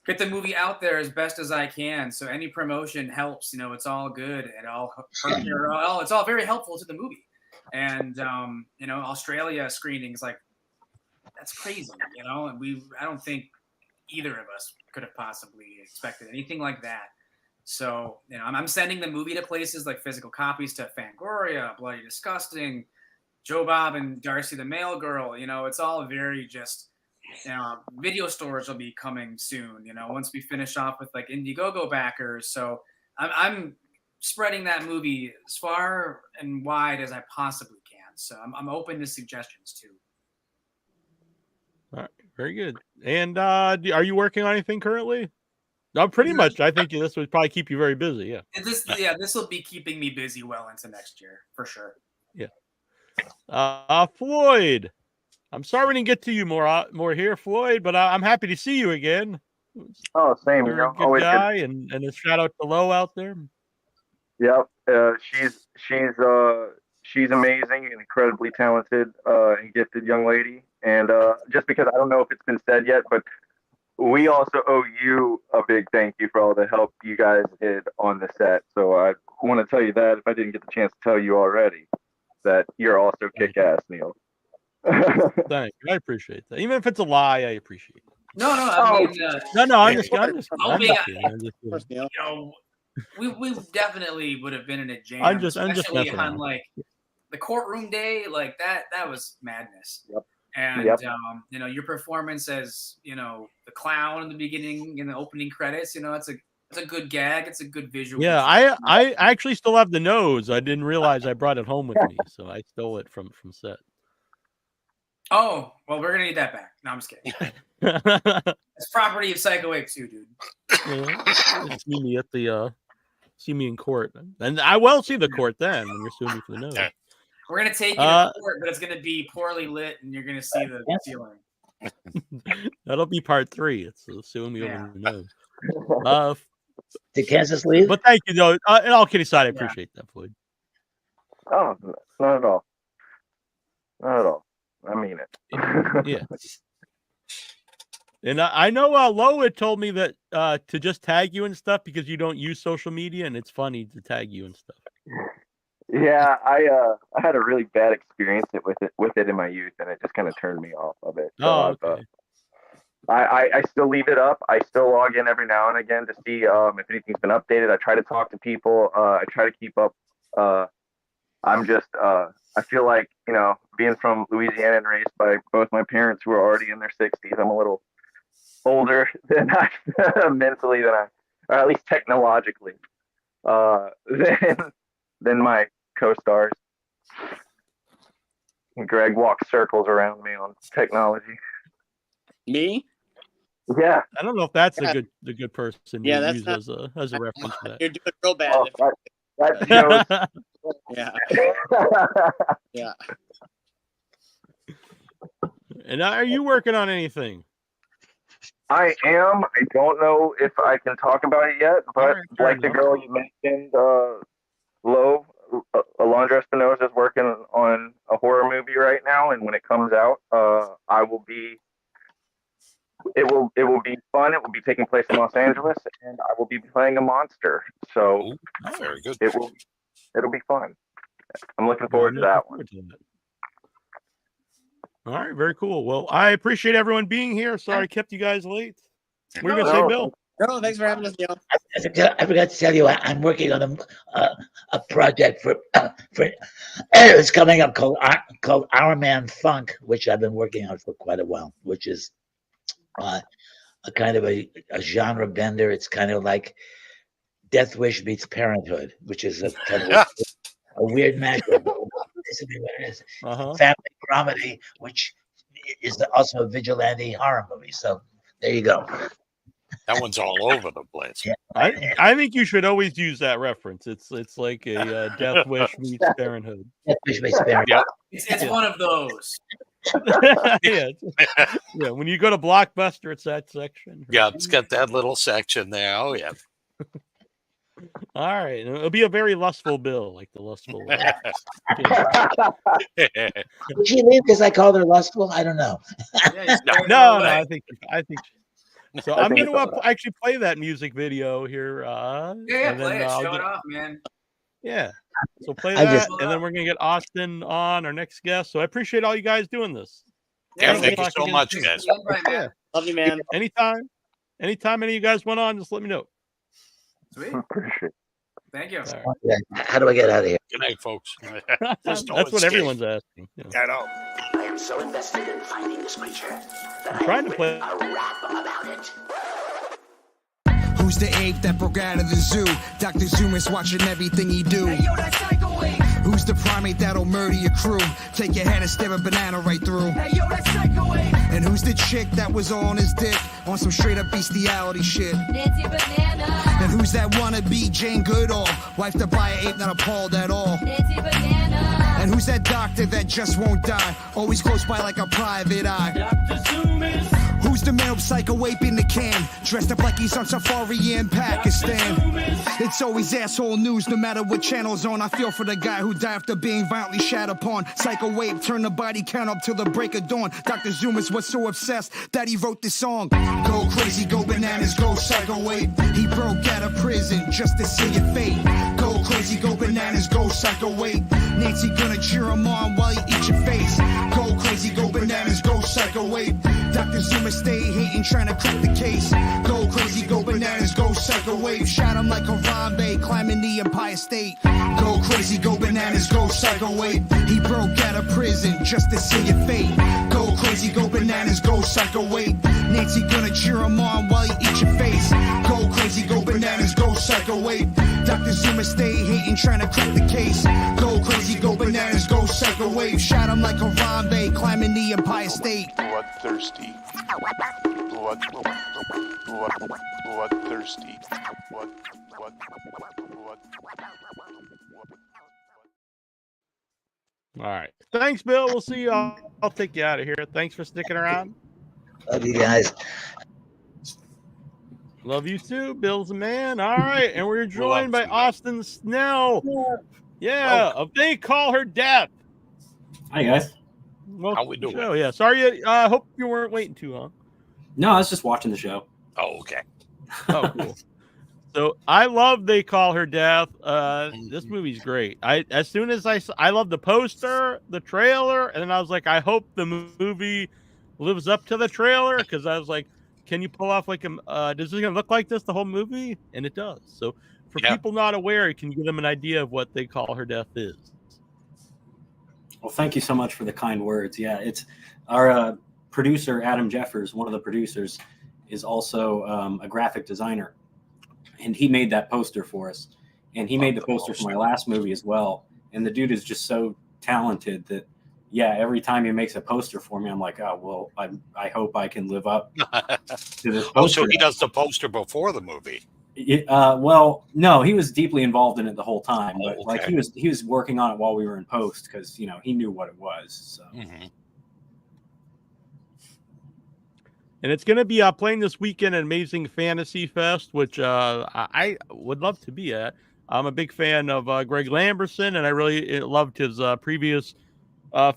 get the movie out there as best as I can. So any promotion helps, you know, it's all good. It's all very helpful to the movie. And, you know, Australia screenings, like, that's crazy, you know? And I don't think either of us could have possibly expected anything like that. So, you know, I'm sending the movie to places like physical copies to Fangoria, Bloody Disgusting, Joe Bob and Darcy the Mail Girl. You know, it's all very just, you know, video stores will be coming soon, you know, once we finish off with like Indiegogo backers. So I'm spreading that movie as far and wide as I possibly can. So I'm open to suggestions too. All right, very good. And are you working on anything currently? No, pretty much. I think this would probably keep you very busy. Yeah. This will be keeping me busy well into next year for sure. Yeah. Floyd, I'm sorry we didn't get to you more here, Floyd, but I'm happy to see you again. Oh, same. You're a good guy, and a shout out to Lo out there. Yep. She's amazing and incredibly talented and gifted young lady. And just because I don't know if it's been said yet, but we also owe you a big thank you for all the help you guys did on the set. So I want to tell you that, if I didn't get the chance to tell you already, that you're also kick-ass, Neil. Thank you. I appreciate that. Even if it's a lie, I appreciate it. No, I mean, I'm just you know, we definitely would have been in a jam. I'm just especially on like the courtroom day, like that was madness. Yep. And you know, your performance as, you know, the clown in the beginning, in the opening credits, you know, it's a good gag, it's a good visual. Yeah, I actually still have the nose. I didn't realize I brought it home with me, so I stole it from set. Oh, well, we're gonna need that back. No, I'm just kidding. It's property of Psycho 8 too, dude. Yeah, see me in court, and I will see the court then when you're suing me for the nose. We're gonna take you to court, but it's gonna be poorly lit, and you're gonna see the ceiling. That'll be part 3. It's suing me over the nose. Did Kansas leave? But thank you, though. In all kidding aside, I appreciate that, Floyd. Oh, not at all. Not at all. I mean it. Yeah. And I know Lo had told me that to just tag you and stuff because you don't use social media, and it's funny to tag you and stuff. Yeah, I had a really bad experience with it in my youth, and it just kind of turned me off of it. So okay. I still leave it up. I still log in every now and again to see if anything's been updated. I try to talk to people. I try to keep up I'm just, I feel like, you know, being from Louisiana and raised by both my parents who are already in their 60s, I'm a little older than I mentally than I, or at least technologically, than my co-stars. Greg walks circles around me on technology. Me? Yeah. I don't know if that's the good person Yeah, to that's use not, as a reference for that. You're doing real bad. Oh, that shows. Yeah. Yeah. And are you working on anything? I am. I don't know if I can talk about it yet, but right, like the girl you mentioned, Lo, Alondra Espinosa is working on a horror movie right now, and when it comes out, I will be. It will be fun. It will be taking place in Los Angeles, and I will be playing a monster. So very good. It'll be fun. I'm looking forward to that one. All right, very cool. Well, I appreciate everyone being here. Sorry I kept you guys late. What are you gonna say, Bill? No, thanks for having us, Neil. I forgot to tell you, I'm working on a project for it's coming up called Our Man Funk, which I've been working on for quite a while, which is a kind of a genre bender. It's kind of like Death Wish meets Parenthood, which is a kind of a weird mashup. Basically what it is. Family comedy, which is also a vigilante horror movie. So there you go. That one's all over the place. Yeah. I think you should always use that reference. It's like a Death Wish meets Parenthood. Death Wish meets Parenthood. Yeah. It's one of those. Yeah. When you go to Blockbuster, it's that section. Yeah, it's got that little section there. Oh yeah. All right, it'll be a very lustful Bill, like the lustful. Did she leave because I called her lustful? I don't know. No, I think. So I'm going to actually play that music video here. Yeah, and play then it. Show it off, man. Yeah. So play that, and then we're going to get Austin on, our next guest. So I appreciate all you guys doing this. Yeah, thank you so much, guys. Yeah. Love you, man. Anytime any of you guys went on, just let me know. Sweet. Appreciate it. Thank you. Yeah. How do I get out of here? Good night, folks. That's what everyone's asking. Yeah. I know. I am so invested in finding this creature that I'm trying to play a rap about it. Who's the ape that broke out of the zoo? Dr. Zoomer's watching everything he do. Hey, yo, that's Psycho Ape. Who's the primate that'll murder your crew? Take your head and stab a banana right through. Hey, yo, that's Psycho Ape. And who's the chick that was all on his dick on some straight up bestiality shit? Nancy Banana. And who's that wannabe Jane Goodall? Wife to buy an ape, not appalled at all. Nancy Banana. And who's that doctor that just won't die? Always close by like a private eye. Dr. Zoomer's. Who's the male psycho ape in the can? Dressed up like he's on safari in Pakistan. It's always asshole news, no matter what channel's on. I feel for the guy who died after being violently shat upon. Psycho ape, turn the body count up till the break of dawn. Dr. Zoomer's was so obsessed that he wrote this song. Go crazy, go bananas, go psycho ape. He broke out of prison just to see your fate. Go crazy, go bananas, go psycho ape. Nancy gonna cheer him on while you eat your face. Go crazy, go bananas, go psycho ape. Dr. Zoomer stay hating, trying to crack the case. Go crazy, go bananas, go psycho ape. Shot him like Harambe, climbing the Empire State. Go crazy, go bananas, go psycho ape. He broke out of prison just to see your fate. Go crazy, go bananas, go psycho ape. Nancy gonna cheer him on while you eat your face. Go crazy, go bananas, go psycho ape. Dr. Zoomer stay hating, trying to crack the case. Go crazy, go bananas, go psycho ape. Shot him like Harambe, climbing the Empire State. Bloodthirsty. Bloodthirsty. Blood. All right. Thanks, Bill. We'll see you. I'll take you out of here. Thanks for sticking around. Love you guys. Love you too. Bill's a man. All right. And we're joined by Austin Snell. Yeah. They call her Death. Hi, guys. Well, how we doing? Yeah. Sorry. I hope you weren't waiting too long. No, I was just watching the show. Oh, okay. Oh, cool. So I love They Call Her Death. This movie's great. As soon as I love the poster, the trailer, and then I was like, I hope the movie lives up to the trailer, because I was like, can you pull off like does it gonna look like this the whole movie? And it does. So for people not aware, can you give them an idea of what They Call Her Death is? Well, thank you so much for the kind words. Yeah, it's our producer, Adam Jeffers, one of the producers, is also a graphic designer. And he made that poster for us. And he made the poster for my last movie as well. And the dude is just so talented that, yeah, every time he makes a poster for me, I'm like, oh, well, I hope I can live up to this poster. Oh, so he does the poster before the movie. Well, no, he was deeply involved in it the whole time, but okay. like he was working on it while we were in post because he knew what it was. So. And it's going to be playing this weekend at Amazing Fantasy Fest, which I would love to be at. I'm a big fan of Greg Lamberson, and I really loved his previous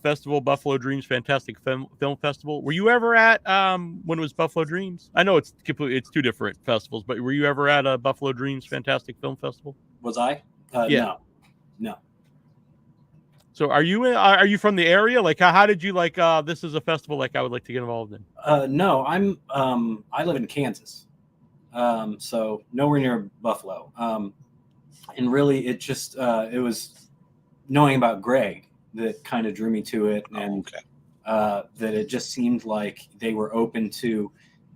festival, Buffalo Dreams Fantastic Film Festival. Were you ever at when it was Buffalo Dreams? I know it's two different festivals, but were you ever at a Buffalo Dreams Fantastic Film Festival? Was I? Yeah. No. So are you from the area? Like how did you like this is a festival like I would like to get involved in? No, I live in Kansas. So nowhere near Buffalo. And really it just it was knowing about Greg that kind of drew me to it, and that it just seemed like they were open to,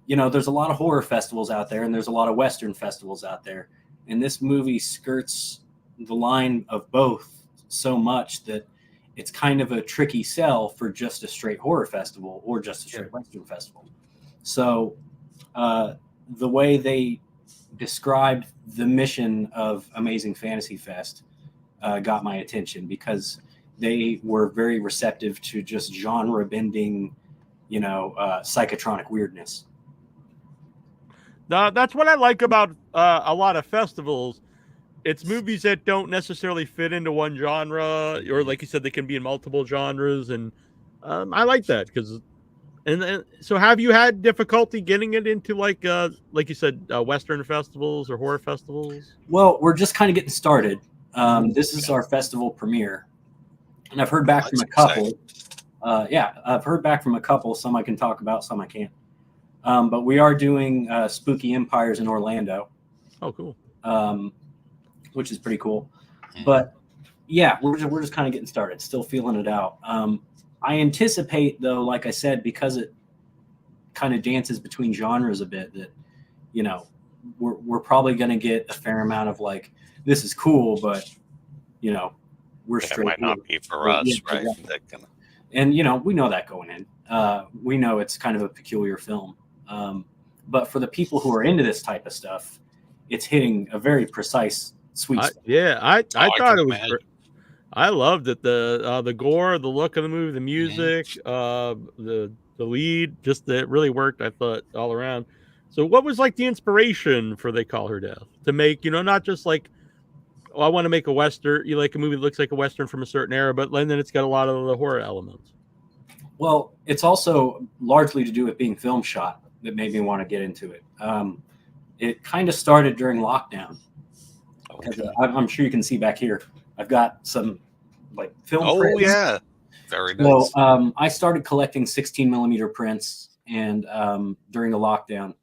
there's a lot of horror festivals out there and there's a lot of Western festivals out there. And this movie skirts the line of both so much that it's kind of a tricky sell for just a straight horror festival or just a straight Western festival. So the way they described the mission of Amazing Fantasy Fest got my attention because they were very receptive to just genre bending, psychotronic weirdness. Now, that's what I like about a lot of festivals. It's movies that don't necessarily fit into one genre, or like you said, they can be in multiple genres, and I like that because. And so, have you had difficulty getting it into like you said, Western festivals or horror festivals? Well, we're just kind of getting started. This is our festival premiere, and I've heard back from a couple. I've heard back from a couple. Some I can talk about, some I can't. But we are doing Spooky Empires in Orlando. Oh, cool. Which is pretty cool. But yeah, we're just kind of getting started, still feeling it out. I anticipate, though, like I said, because it kind of dances between genres a bit, that we're probably going to get a fair amount of like, this is cool, but we're straight. It might not be for us, right? Exactly. And we know that going in. We know it's kind of a peculiar film, but for the people who are into this type of stuff, it's hitting a very precise sweet spot. I thought it was. I loved it. The gore, the look of the movie, the music, the lead, just that really worked. I thought all around. So, what was like the inspiration for They Call Her Death to make? Not just like, I want to make a Western. You like a movie that looks like a Western from a certain era, but then it's got a lot of the horror elements. Well, it's also largely to do with being film shot that made me want to get into it. It kind of started during lockdown. Okay. I'm sure you can see back here. I've got some like film prints. Yeah. Very nice. So I started collecting 16 millimeter prints and during the lockdown,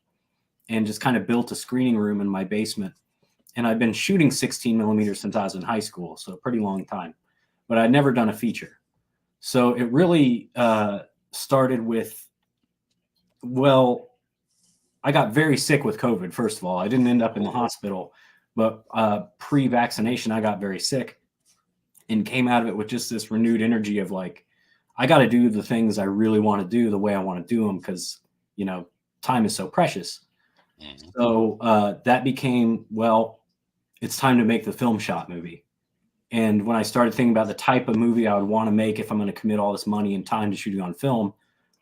and just kind of built a screening room in my basement. And I've been shooting 16 millimeters since I was in high school, so a pretty long time. But I'd never done a feature. So it really started with, I got very sick with COVID, first of all. I didn't end up in the hospital, but pre-vaccination, I got very sick and came out of it with just this renewed energy of like, I got to do the things I really want to do the way I want to do them because, time is so precious. So that became, it's time to make the film shot movie. And when I started thinking about the type of movie I would want to make if I'm going to commit all this money and time to shooting on film,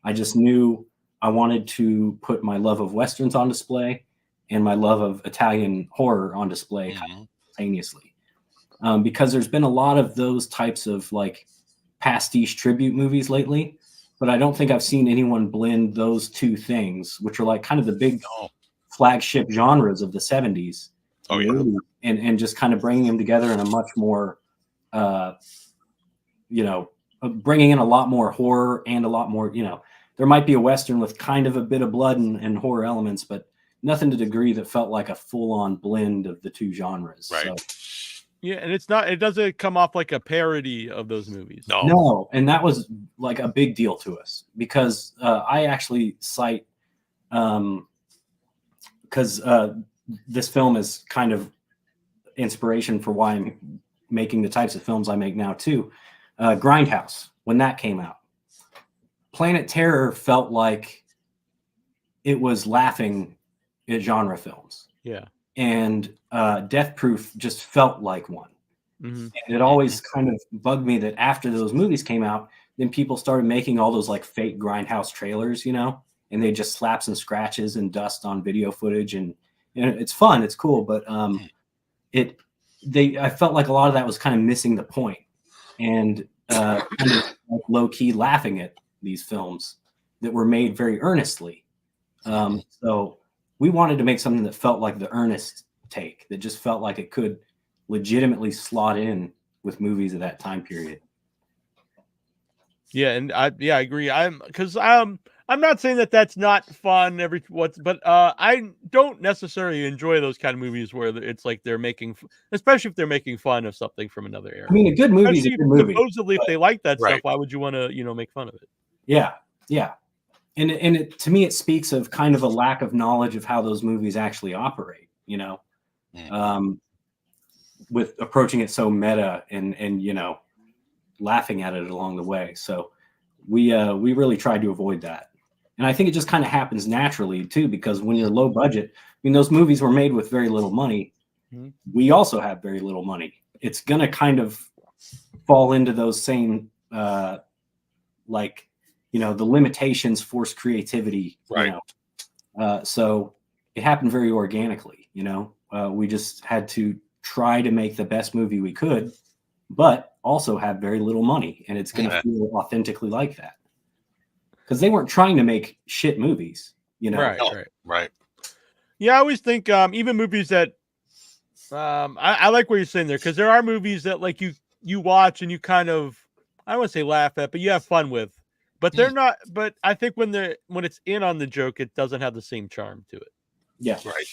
I just knew I wanted to put my love of Westerns on display and my love of Italian horror on display simultaneously. Because there's been a lot of those types of like pastiche tribute movies lately, but I don't think I've seen anyone blend those two things, which are like kind of the big flagship genres of the 70s. Oh, yeah. And just kind of bringing them together in a much more, bringing in a lot more horror and a lot more, there might be a Western with kind of a bit of blood and horror elements, but nothing to the degree that felt like a full-on blend of the two genres. Right. So Yeah, and it doesn't come off like a parody of those movies. No, and that was like a big deal to us because I actually cite because this film is kind of inspiration for why I'm making the types of films I make now too. Grindhouse, when that came out, Planet Terror felt like it was laughing at genre films. Yeah. And Death Proof just felt like one. Mm-hmm. And it always kind of bugged me that after those movies came out, then people started making all those like fake Grindhouse trailers, you know, and they just slap some scratches and dust on video footage, and you know, it's fun, it's cool, but I felt like a lot of that was kind of missing the point, and kind of like low key laughing at these films that were made very earnestly. So we wanted to make something that felt like the earnest take, that just felt like it could legitimately slot in with movies of that time period. Yeah, and I agree. I'm not saying that that's not fun but I don't necessarily enjoy those kind of movies where it's like they're making, especially if they're making fun of something from another era. I mean, a good movie is a good movie. Supposedly, if they like that stuff, why would you want to, make fun of it? Yeah, yeah. And it, to me, it speaks of kind of a lack of knowledge of how those movies actually operate, with approaching it so meta and laughing at it along the way. So we really tried to avoid that. And I think it just kind of happens naturally too, because when you're low budget, I mean, those movies were made with very little money. Mm-hmm. We also have very little money. It's going to kind of fall into those same, the limitations force creativity, right? So it happened very organically, we just had to try to make the best movie we could, but also have very little money, and it's going to feel authentically like that, because they weren't trying to make shit movies, Right. Yeah, I always think even movies that I like what you're saying there, because there are movies that like you watch and you kind of, I don't want to say laugh at, but you have fun with, but they're not. But I think when it's in on the joke, it doesn't have the same charm to it. Yeah, right.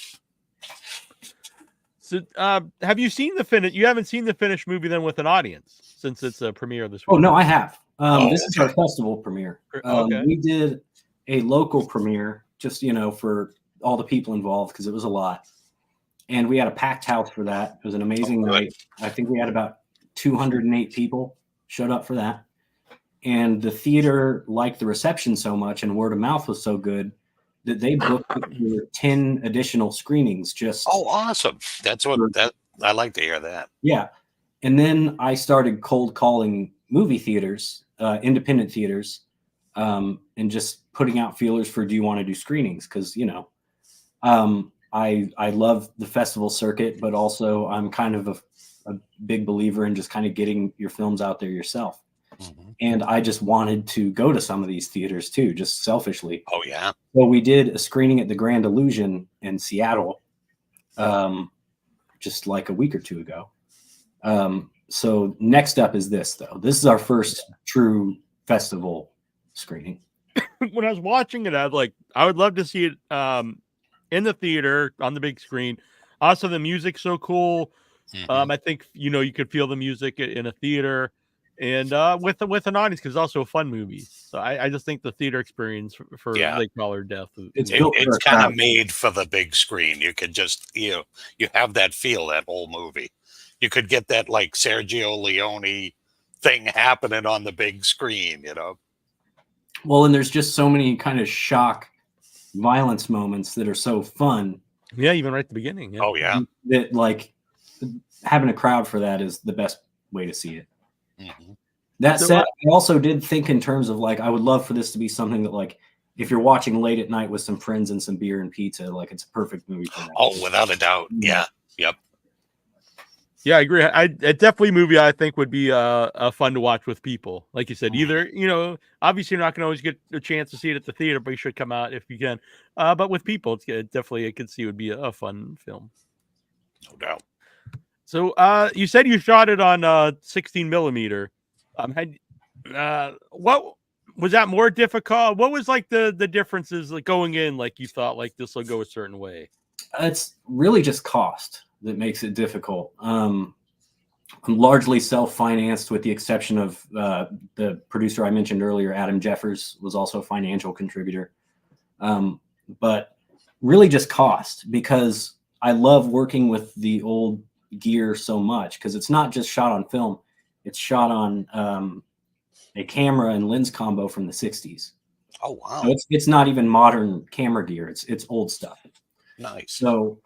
So, have you seen you haven't seen the finished movie then with an audience, since it's a premiere this week? Oh no, I have. This is our festival premiere. Okay. We did a local premiere, just for all the people involved, because it was a lot, and we had a packed house for that. It was an amazing night. I think we had about 208 people showed up for that, and the theater liked the reception so much, and word of mouth was so good that they booked 10 additional screenings. Just awesome! I like to hear that. Yeah, and then I started cold calling movie theaters, independent theaters, and just putting out feelers for, do you want to do screenings? Because I love the festival circuit, but also I'm kind of a big believer in just kind of getting your films out there yourself. Mm-hmm. And I just wanted to go to some of these theaters too, just selfishly. Oh yeah. So we did a screening at the Grand Illusion in Seattle, just like a week or two ago. So next up is this, though. This is our first true festival screening. When I was watching it, I would love to see it in the theater on the big screen. Also, the music's so cool. Mm-hmm. I think you could feel the music in a theater, and with an audience, because it's also a fun movie. So I just think the theater experience for Lake Crawler Death, it's kind of made for the big screen. You could just you have that feel, that whole movie. You could get that like Sergio Leone thing happening on the big screen, Well, and there's just so many kind of shock violence moments that are so fun. Yeah, even right at the beginning. Yeah. Oh yeah. That like having a crowd for that is the best way to see it. Mm-hmm. That said, I also did think in terms of like, I would love for this to be something that like, if you're watching late at night with some friends and some beer and pizza, like it's a perfect movie for that. Oh, without a doubt. Yeah. Yep. Yeah, I agree. It definitely a movie I think would be fun to watch with people. Like you said, either, obviously you're not going to always get a chance to see it at the theater, but you should come out if you can. But with people, it's definitely, I could see it would be a fun film. No doubt. So you said you shot it on 16 millimeter. What was that more difficult? What was like the differences like going in? Like you thought like this will go a certain way? It's really just cost that makes it difficult. largely self-financed, with the exception of the producer I mentioned earlier, Adam Jeffers, was also a financial contributor. But really just cost, because I love working with the old gear so much, because it's not just shot on film, it's shot on a camera and lens combo from the 60s. Oh, wow. So it's not even modern camera gear. It's old stuff. Nice. So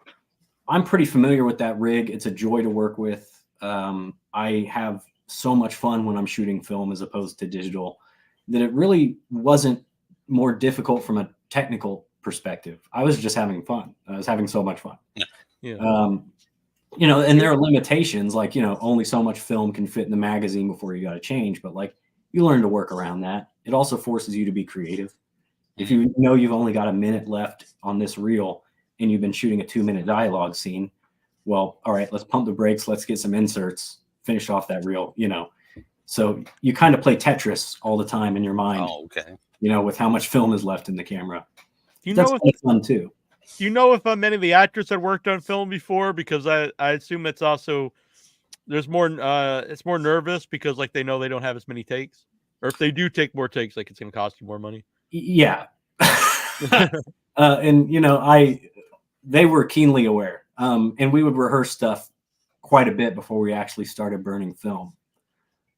I'm pretty familiar with that rig. It's a joy to work with. I have so much fun when I'm shooting film as opposed to digital, that it really wasn't more difficult from a technical perspective. I was just having fun. I was having so much fun. Yeah. You know, and there are limitations, like, you know, only so much film can fit in the magazine before you got to change, but like, you learn to work around that. It also forces you to be creative. If you know you've only got a minute left on this reel and you've been shooting a 2-minute dialogue scene, well, all right, let's pump the brakes. Let's get some inserts, finish off that reel, you know. So you kind of play Tetris all the time in your mind. Oh, okay. You know, with how much film is left in the camera. Do you That's know if fun too. Do you know if many of the actors had worked on film before? Because I assume it's also there's more it's more nervous because like they know they don't have as many takes, or if they do take more takes, like it's going to cost you more money. Yeah. And you know, they were keenly aware, and we would rehearse stuff quite a bit before we actually started burning film.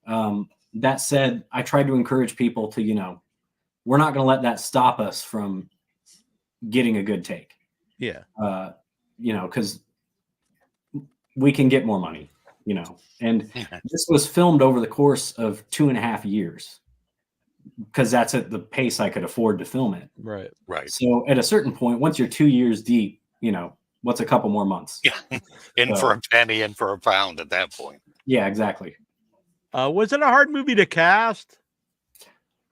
That said, I tried to encourage people to, you know, we're not going to let that stop us from getting a good take. Yeah. You know, because we can get more money, you know, and this was filmed over the course of 2.5 years, because that's at the pace I could afford to film it. Right. Right. So at a certain point, once you're 2 years deep, you know, what's a couple more months? Yeah. In for a penny, in for a pound at that point. Yeah, exactly. Was it a hard movie to cast?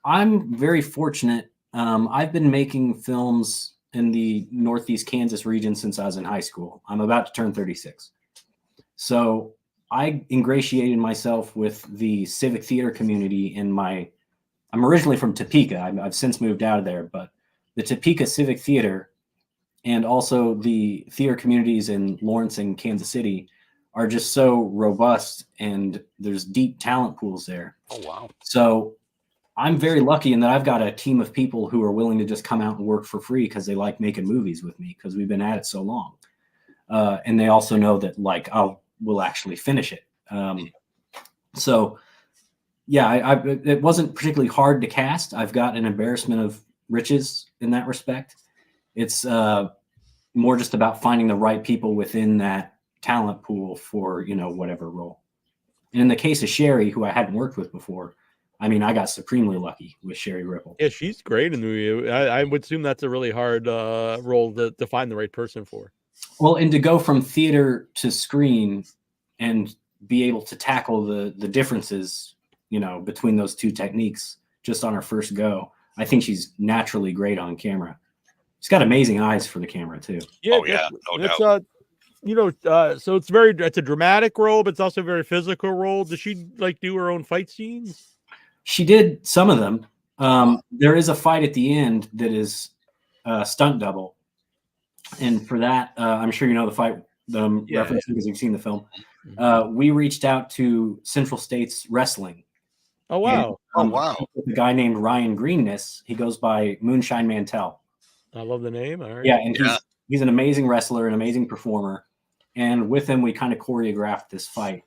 I'm very fortunate. I've been making films in the Northeast Kansas region since I was in high school. I'm about to turn 36. So I ingratiated myself with the civic theater community I'm originally from Topeka. I've since moved out of there, but the Topeka Civic Theater and also the theater communities in Lawrence and Kansas City are just so robust, and there's deep talent pools there. Oh, wow. So I'm very lucky in that I've got a team of people who are willing to just come out and work for free because they like making movies with me, because we've been at it so long. And they also know that like we'll actually finish it. So yeah, it wasn't particularly hard to cast. I've got an embarrassment of riches in that respect. It's more just about finding the right people within that talent pool for, you know, whatever role. And in the case of Sherry, who I hadn't worked with before, I mean, I got supremely lucky with Sherry Ripple. Yeah, she's great in the movie. I would assume that's a really hard role to find the right person for. Well, and to go from theater to screen and be able to tackle the differences, you know, between those two techniques just on her first go, I think she's naturally great on camera. She's got amazing eyes for the camera too. Yeah, Oh, yeah, no doubt. You know, so it's a dramatic role, but it's also a very physical role. Does she like do her own fight scenes? She did some of them. There is a fight at the end that is stunt double, and for that, I'm sure you know the fight, reference because you've seen the film. We reached out to Central States Wrestling. Oh wow! And, a guy named Ryan Greenness. He goes by Moonshine Mantell. I love the name. All right. Yeah, and he's an amazing wrestler, an amazing performer, and with him we kind of choreographed this fight.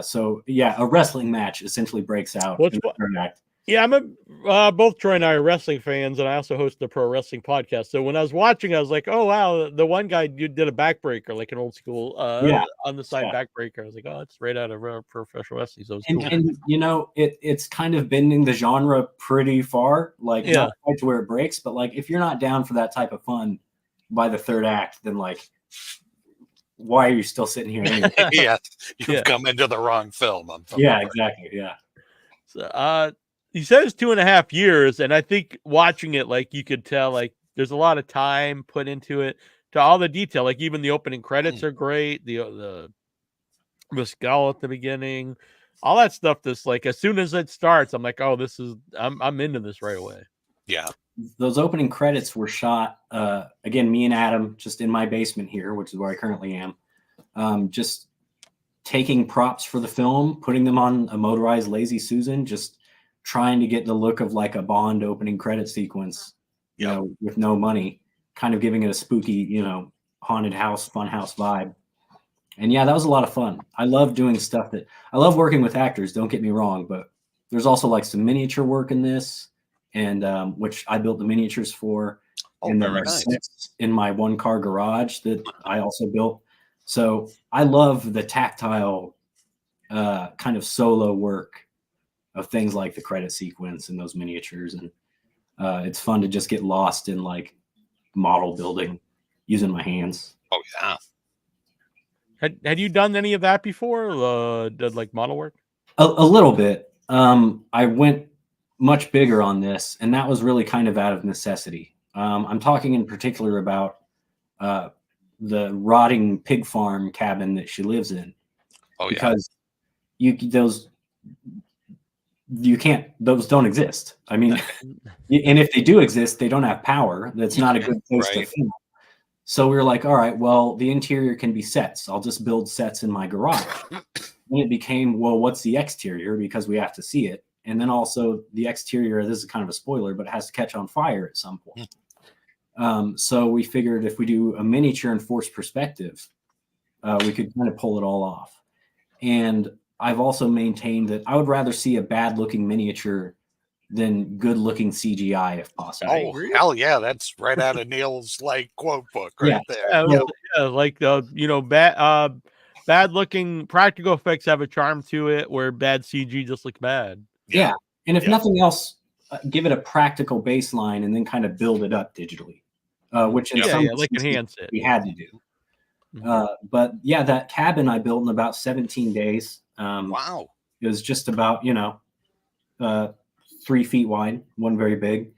So yeah, a wrestling match essentially breaks out in the third act. Yeah, I'm both Troy and I are wrestling fans, and I also host the pro wrestling podcast. So when I was watching, I was like, oh wow, the one guy did a backbreaker, like an old school on the side backbreaker. I was like, oh, it's right out of professional wrestling. So cool. And you know, it's kind of bending the genre pretty far, like not quite to where it breaks, but like if you're not down for that type of fun by the third act, then like, why are you still sitting here? Anyway? Yeah, you've come into the wrong film. Yeah, exactly. Yeah. So, he says 2.5 years, and I think watching it, like you could tell, like there's a lot of time put into it, to all the detail. Like even the opening credits are great. The skull at the beginning, all that stuff. That's like as soon as it starts, I'm like, oh, I'm into this right away. Yeah. Those opening credits were shot again, me and Adam, just in my basement here, which is where I currently am. Just taking props for the film, putting them on a motorized Lazy Susan, just trying to get the look of like a Bond opening credit sequence, you know, with no money, kind of giving it a spooky, you know, haunted house, fun house vibe. And yeah, that was a lot of fun. I love doing stuff I love working with actors, don't get me wrong, but there's also like some miniature work in this, and which I built the miniatures for. And then there's sets in my 1-car garage that I also built. So I love the tactile kind of solo work of things like the credit sequence and those miniatures. And it's fun to just get lost in like model building using my hands. Oh, yeah. Had you done any of that before? Did like model work? A little bit. I went much bigger on this, and that was really kind of out of necessity. I'm talking in particular about the rotting pig farm cabin that she lives in. Oh, because those don't exist. I mean, and if they do exist, they don't have power. That's not a good place to film. So we were like, all right, well, the interior can be sets. I'll just build sets in my garage. Then it became, well, what's the exterior? Because we have to see it. And then also the exterior, this is kind of a spoiler, but it has to catch on fire at some point. So we figured if we do a miniature and forced perspective, we could kind of pull it all off. And I've also maintained that I would rather see a bad looking miniature than good looking CGI if possible. Oh, hell yeah. That's right out of Neil's like quote book right there. Yeah, like you know, bad looking practical effects have a charm to it where bad CG just looks bad. Yeah. And if nothing else, give it a practical baseline and then kind of build it up digitally, which in some like enhance it. We had to do. But yeah, that cabin I built in about 17 days. Wow. It was just about, you know, 3 feet wide, one very big.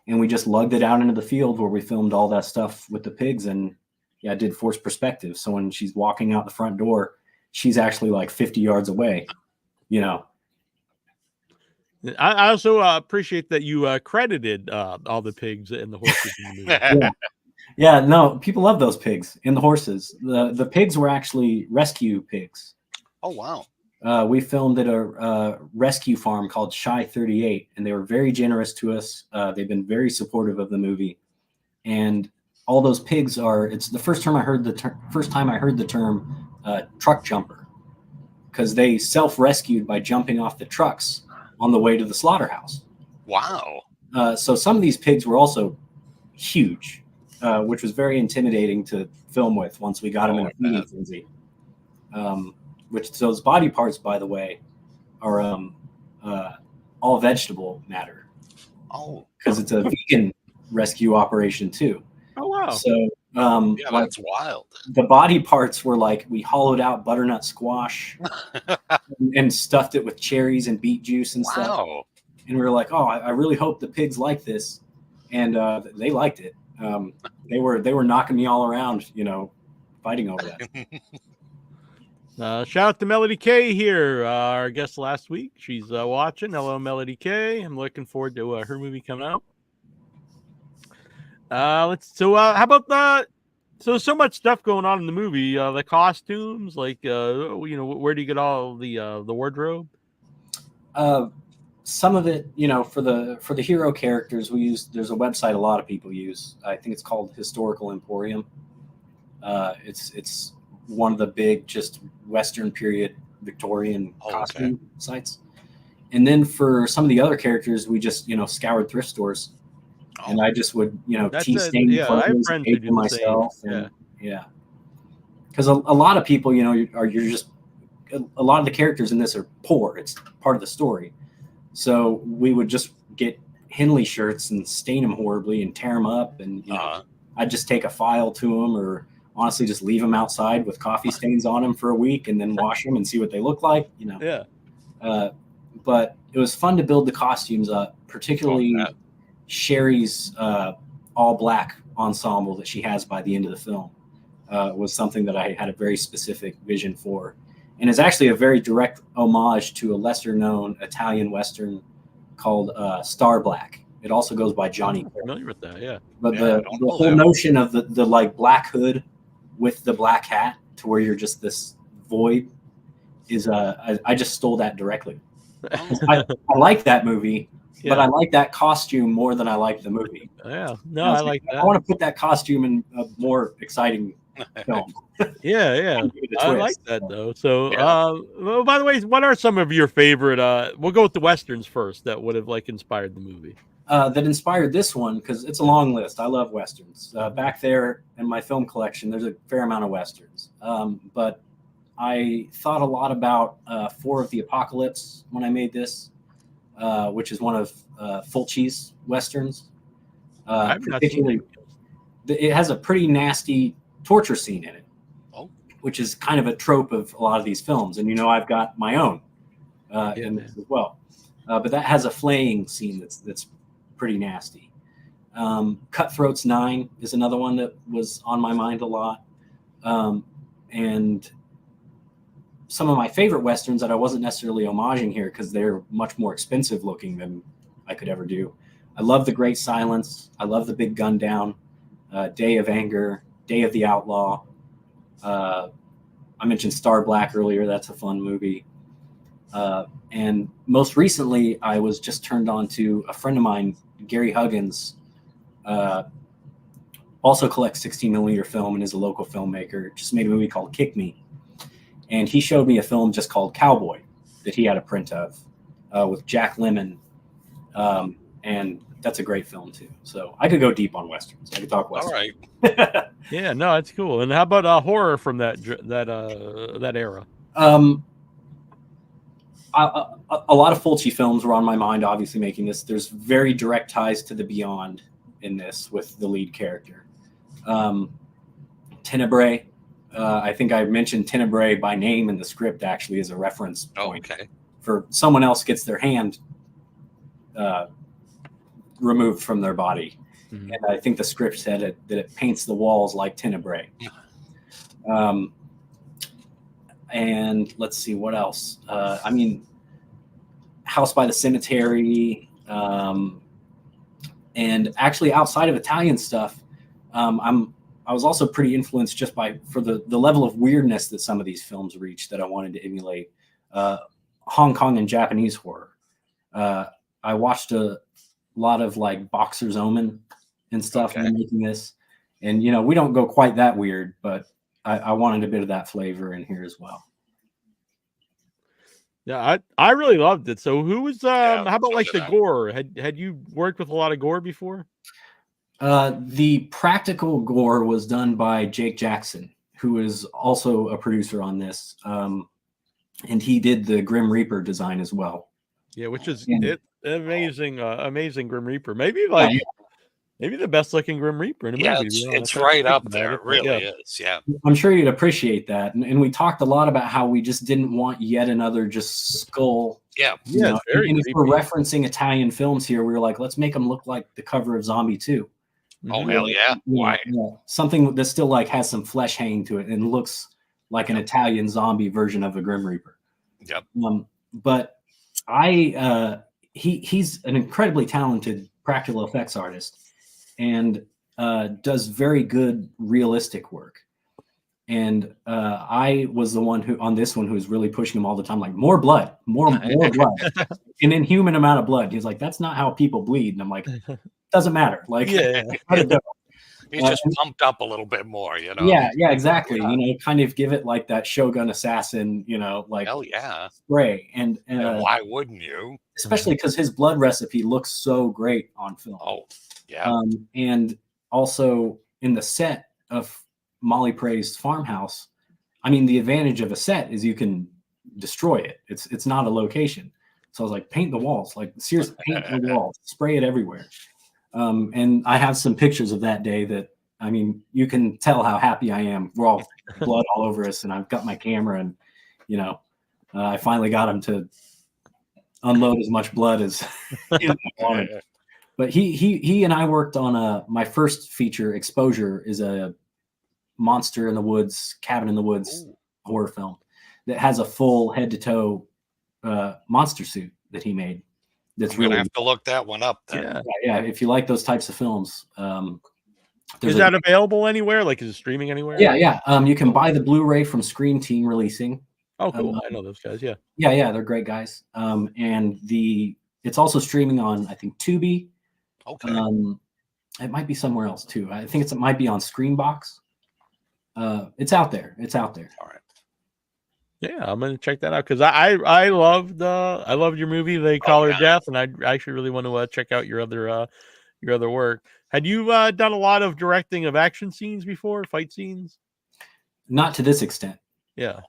And we just lugged it out into the field where we filmed all that stuff with the pigs. And yeah, I did forced perspective. So when she's walking out the front door, she's actually like 50 yards away, you know. I also appreciate that you credited all the pigs and the horses in the movie. Yeah, no, people love those pigs and the horses. The pigs were actually rescue pigs. Oh, wow. We filmed at a rescue farm called Shy 38, and they were very generous to us. They've been very supportive of the movie, and all those pigs are. It's the first time I heard the term truck jumper, because they self-rescued by jumping off the trucks on the way to the slaughterhouse. Wow. So some of these pigs were also huge, which was very intimidating to film with once we got them in a feeding frenzy. Which those body parts, by the way, are all vegetable matter. Oh, because it's a vegan rescue operation too. Oh wow! So yeah, that's wild. The body parts were like we hollowed out butternut squash and stuffed it with cherries and beet juice and stuff. And we were like, oh, I really hope the pigs like this, and they liked it. They were knocking me all around, you know, fighting over that. Shout out to Melody K here, our guest last week. She's watching. Hello, Melody K. I'm looking forward to her movie coming out. How about so much stuff going on in the movie. The costumes, like you know, where do you get all the wardrobe? Some of it, you know, for the hero characters, there's a website a lot of people use. I think it's called Historical Emporium. It's one of the big just Western period Victorian costume sites. And then for some of the other characters, we just, you know, scoured thrift stores. And I just would, you know, tea stain clothes, paint them myself. Yeah. Because a lot of people, you know, you're just, a lot of the characters in this are poor. It's part of the story. So we would just get Henley shirts and stain them horribly and tear them up. And you know, I'd just take a file to them, or honestly just leave them outside with coffee stains on them for a week and then wash them and see what they look like, you know. Yeah. But it was fun to build the costumes up, particularly Sherry's all black ensemble that she has by the end of the film was something that I had a very specific vision for. And it's actually a very direct homage to a lesser known Italian Western called Star Black. It also goes by Johnny. I'm familiar with that, yeah. But the whole notion of the like black hood with the black hat to where you're just this void is I just stole that directly. I like that movie, but I like that costume more than I like the movie. Yeah, no, I like that. I want to put that costume in a more exciting film. Yeah. I like that though. So, well, by the way, what are some of your favorite? We'll go with the westerns first that would have like inspired the movie. That inspired this one because it's a long list. I love westerns. Back there in my film collection, there's a fair amount of westerns. But I thought a lot about 4 of the Apocalypse when I made this, which is one of Fulci's westerns. Particularly, it has a pretty nasty torture scene in it, which is kind of a trope of a lot of these films. And I've got my own in this as well. But that has a flaying scene that's pretty nasty. Cutthroats 9 is another one that was on my mind a lot. And some of my favorite westerns that I wasn't necessarily homaging here because they're much more expensive looking than I could ever do. I love The Great Silence. I love The Big Gun Down, Day of Anger, Day of the Outlaw. I mentioned Star Black earlier. That's a fun movie. And most recently, I was just turned on to a friend of mine, Gary Huggins, also collects 16mm film and is a local filmmaker, just made a movie called Kick Me. And he showed me a film just called Cowboy that he had a print of with Jack Lemmon. And that's a great film too. So I could go deep on westerns. I could talk westerns. All right. Yeah, no, that's cool. And how about horror from that era? A lot of Fulci films were on my mind, obviously making this. There's very direct ties to the Beyond in this with the lead character. Tenebrae. I think I mentioned Tenebrae by name in the script actually as a reference point. Okay. For someone else gets their hand removed from their body. Mm-hmm. And I think the script said that it paints the walls like Tenebrae. And let's see what else. House by the Cemetery. And actually outside of Italian stuff, I was also pretty influenced just for the level of weirdness that some of these films reach that I wanted to emulate. Hong Kong and Japanese horror. I watched a lot of like Boxer's Omen and stuff when making this. And, we don't go quite that weird, but I wanted a bit of that flavor in here as well. Yeah, I really loved it. So who was how about like the gore? Had you worked with a lot of gore before? The practical gore was done by Jake Jackson, who is also a producer on this. And he did the Grim Reaper design as well. Yeah, which is amazing, amazing Grim Reaper. Maybe maybe the best looking Grim Reaper in a movie. It's right up there. It really is. Yeah. I'm sure you'd appreciate that. And we talked a lot about how we just didn't want yet another just skull. Yeah. And if we're referencing Italian films here, we were like, let's make them look like the cover of Zombie 2. Oh, hell yeah. Why? Something that still like has some flesh hanging to it and looks like an Italian zombie version of a Grim Reaper. Yep. But he's an incredibly talented practical effects artist and does very good realistic work. And I was the one who on this one who was really pushing him all the time, like more blood, more blood, an inhuman amount of blood. He's like, that's not how people bleed. And I'm like, doesn't matter. Like, he's just pumped up a little bit more, Yeah, exactly. Kind of give it like that Shogun Assassin, like hell yeah, spray. And why wouldn't you? Especially because his blood recipe looks so great on film. Oh, yeah. And also in the set of Molly Prey's farmhouse, the advantage of a set is you can destroy it. It's not a location. So I was like, paint the walls, like seriously, paint the walls, spray it everywhere. And I have some pictures of that day that, you can tell how happy I am. We're all blood all over us, and I've got my camera, and I finally got him to unload as much blood as I wanted. But he and I worked on my first feature, Exposure, is a monster in the woods, cabin in the woods horror film that has a full head to toe monster suit that he made. That's really have to look that one up then. Yeah. If you like those types of films, is that available anywhere? Like, is it streaming anywhere? Yeah. You can buy the Blu-ray from Scream Team releasing. Oh, cool. I know those guys. Yeah. Yeah, they're great guys. And it's also streaming on, I think, Tubi. Okay. It might be somewhere else too. I think it might be on Screenbox. It's out there. All right. Yeah, I'm gonna check that out because I loved your movie They Call Her Death, and I actually really want to check out your other work. Had you done a lot of directing of action scenes before, fight scenes? Not to this extent. Yeah.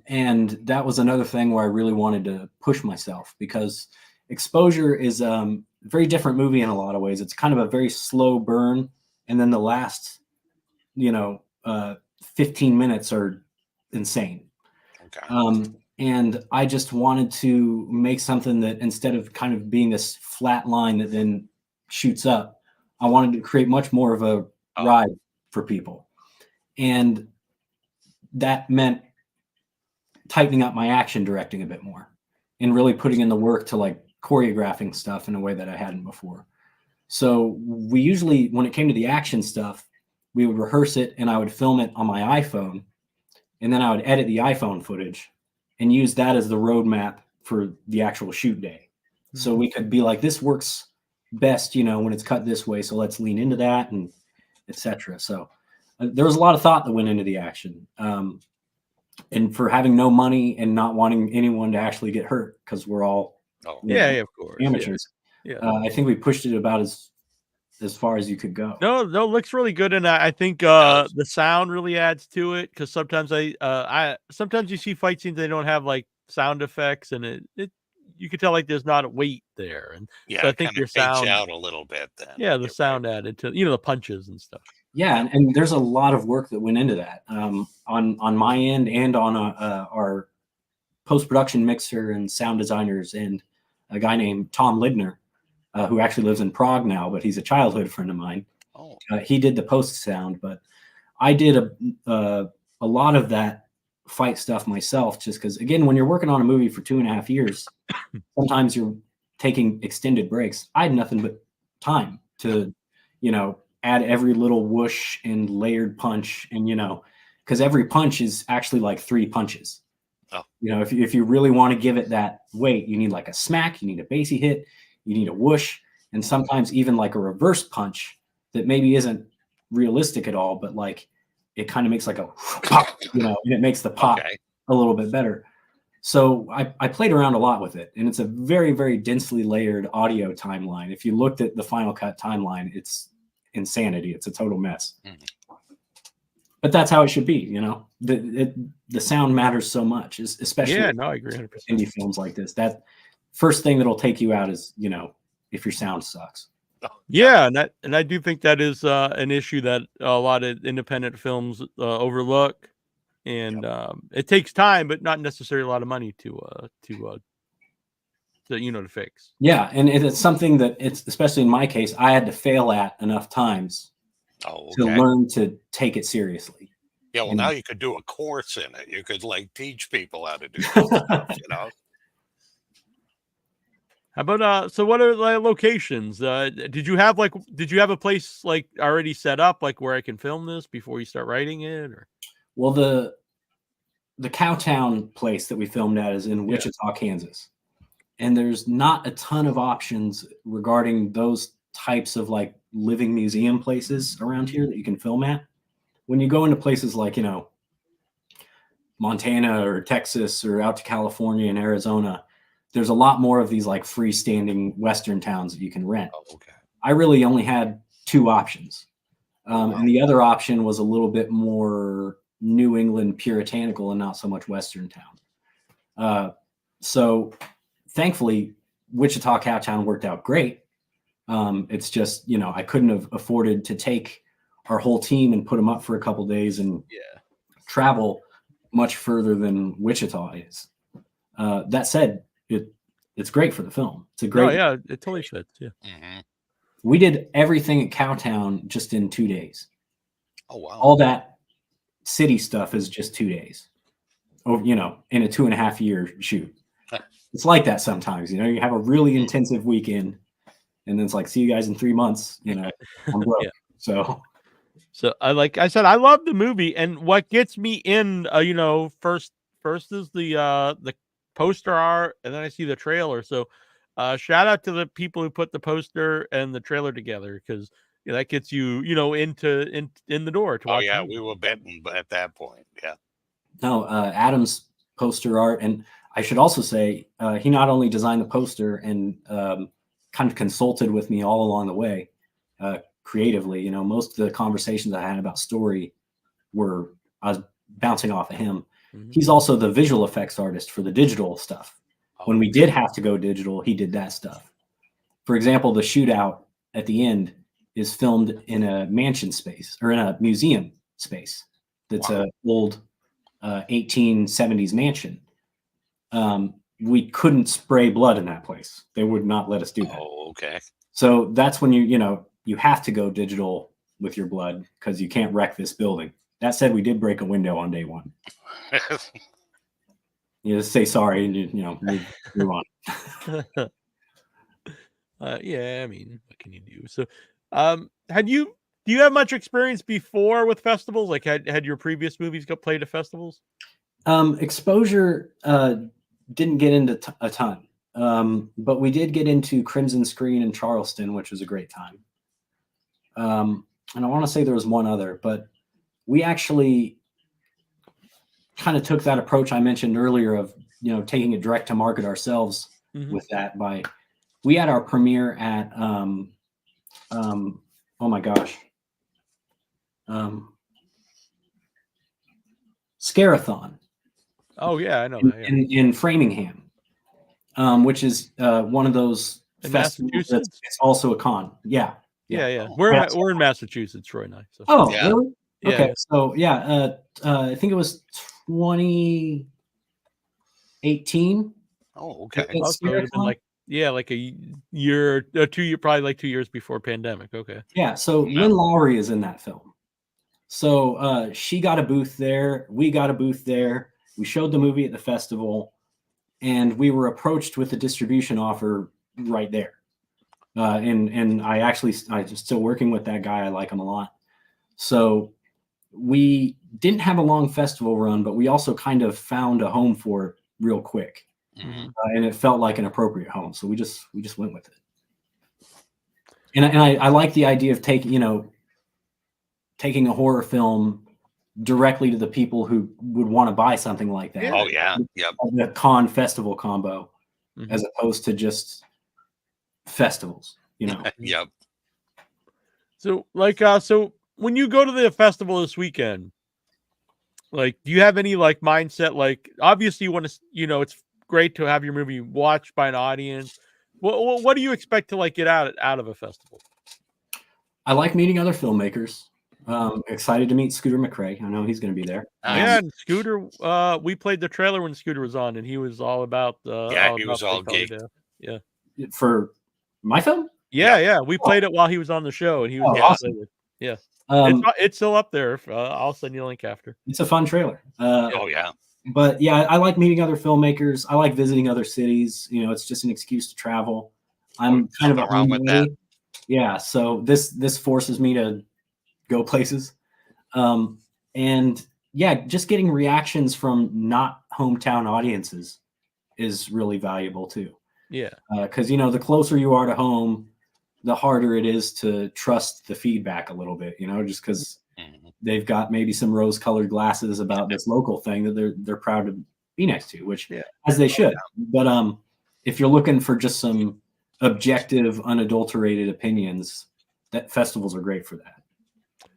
And that was another thing where I really wanted to push myself, because Exposure is a very different movie in a lot of ways. It's kind of a very slow burn, and then the last 15 minutes are insane. Okay. And I just wanted to make something that, instead of kind of being this flat line that then shoots up, I wanted to create much more of a ride for people. And that meant tightening up my action directing a bit more and really putting in the work to like choreographing stuff in a way that I hadn't before. So we usually, when it came to the action stuff, we would rehearse it and I would film it on my iPhone, and then I would edit the iPhone footage and use that as the roadmap for the actual shoot day. Mm-hmm. So we could be like, this works best, when it's cut this way. So let's lean into that, and etc. So there was a lot of thought that went into the action. And for having no money and not wanting anyone to actually get hurt, because we're all of course, amateurs. Yeah. I think we pushed it about as far as you could go. No, looks really good, and I think the sound really adds to it, because sometimes sometimes you see fight scenes, they don't have like sound effects, and it you could tell like there's not a weight there, and so I think your sound out a little bit. Then the sound added to the punches and stuff. Yeah, and there's a lot of work that went into that on my end, and on our post-production mixer and sound designers, and a guy named Tom Lidner, who actually lives in Prague now, but he's a childhood friend of mine. Oh. He did the post sound, but I did a lot of that fight stuff myself, just because, again, when you're working on a movie for 2.5 years, sometimes you're taking extended breaks. I had nothing but time to, add every little whoosh and layered punch, and because every punch is actually like 3 punches. Oh. If you really want to give it that weight, you need like a smack, you need a bassy hit, you need a whoosh, and sometimes even like a reverse punch that maybe isn't realistic at all, but like it kind of makes like a pop, and it makes the pop a little bit better. So I played around a lot with it, and it's a very, very densely layered audio timeline. If you looked at the Final Cut timeline, it's insanity. It's a total mess. Mm-hmm. But that's how it should be, the sound matters so much, especially I agree 100%. Indie films like this. That first thing that'll take you out is, if your sound sucks. Yeah, and I do think that is an issue that a lot of independent films overlook, and it takes time, but not necessarily a lot of money to fix. Yeah, and it's something that especially in my case, I had to fail at enough times to learn to take it seriously. Yeah, well, now you could do a course in it. You could like teach people how to do stuff, How about so what are the locations? Did you have a place like already set up, like where I can film this before you start writing it? Or well, the Cowtown place that we filmed at is in Wichita, Kansas. And there's not a ton of options regarding those types of like living museum places around here that you can film at. When you go into places like, Montana or Texas or out to California and Arizona, there's a lot more of these like freestanding Western towns that you can rent. Oh, okay. I really only had 2 options. And the other option was a little bit more New England puritanical and not so much Western town. So thankfully, Wichita Cowtown worked out great. It's just, I couldn't have afforded to take our whole team and put them up for a couple days and travel much further than Wichita is. That said, it's great for the film. It's a great. Oh yeah, it totally fits. Yeah. Mm-hmm. We did everything at Cowtown just in 2 days. Oh wow! All that city stuff is just 2 days. Over, in a 2.5 year shoot. It's like that sometimes. You have a really intensive weekend, and then it's like, see you guys in 3 months. I'm broke. So like I said, I love the movie, and what gets me in, first First is the poster art, and then I see the trailer. So shout out to the people who put the poster and the trailer together, because that gets you, in the door to watch. Oh yeah, we were betting at that point. Yeah. No, Adam's poster art, and I should also say he not only designed the poster and kind of consulted with me all along the way creatively. Most of the conversations I had about story I was bouncing off of him. Mm-hmm. He's also the visual effects artist for the digital stuff. When we did have to go digital, he did that stuff. For example, the shootout at the end is filmed in a mansion space, or in a museum space. That's an old 1870s mansion. We couldn't spray blood in that place. They would not let us do that. Oh, okay. So that's when you have to go digital with your blood, because you can't wreck this building. That said, we did break a window on day one. You just say sorry and move on. Yeah, I mean, what can you do? So, do you have much experience before with festivals? Like, had your previous movies played at festivals? Exposure didn't get into a ton, but we did get into Crimson Screen in Charleston, which was a great time. And I want to say there was one other, but we actually kind of took that approach I mentioned earlier of taking it direct to market ourselves. Mm-hmm. With that. We had our premiere at oh my gosh, Scarathon. Oh yeah, I know that. Yeah. In Framingham, which is one of those festivals. It's also a con. Yeah. We're in Massachusetts, Troy and I. So. Oh, yeah. Really? Yeah. Okay. So I think it was 2018. Oh, okay. Like a year or 2 years, probably like 2 years before pandemic. Okay. Yeah. So Lynn Lowry is in that film. So she got a booth there. We got a booth there. We showed the movie at the festival, and we were approached with a distribution offer right there. And I'm still working with that guy. I like him a lot. So we didn't have a long festival run, but we also kind of found a home for it real quick. Mm-hmm. And it felt like an appropriate home. So we just went with it. And I like the idea of taking a horror film directly to the people who would want to buy something like that. Oh yeah. Yep. The con festival combo, mm-hmm. as opposed to just festivals, Yep. So so when you go to the festival this weekend, do you have any mindset? Obviously you want to, it's great to have your movie watched by an audience. What do you expect to get out of a festival? I like meeting other filmmakers. Excited to meet Scooter McRae. I know he's going to be there. Yeah, and Scooter, we played the trailer when Scooter was on, and he was all about he was all geeked. Yeah. For my film? Yeah. We played it while he was on the show, and he was awesome. Yeah. It's still up there. I'll send you a link after. It's a fun trailer. Oh yeah. But yeah, I like meeting other filmmakers. I like visiting other cities. It's just an excuse to travel. I'm kind of around with that. Yeah. So this forces me to go places. And yeah, just getting reactions from not hometown audiences is really valuable too. Yeah. Because the closer you are to home, the harder it is to trust the feedback a little bit, just because they've got maybe some rose-colored glasses about this local thing that they're proud to be next to, which as they should. But if you're looking for just some objective, unadulterated opinions, that festivals are great for that.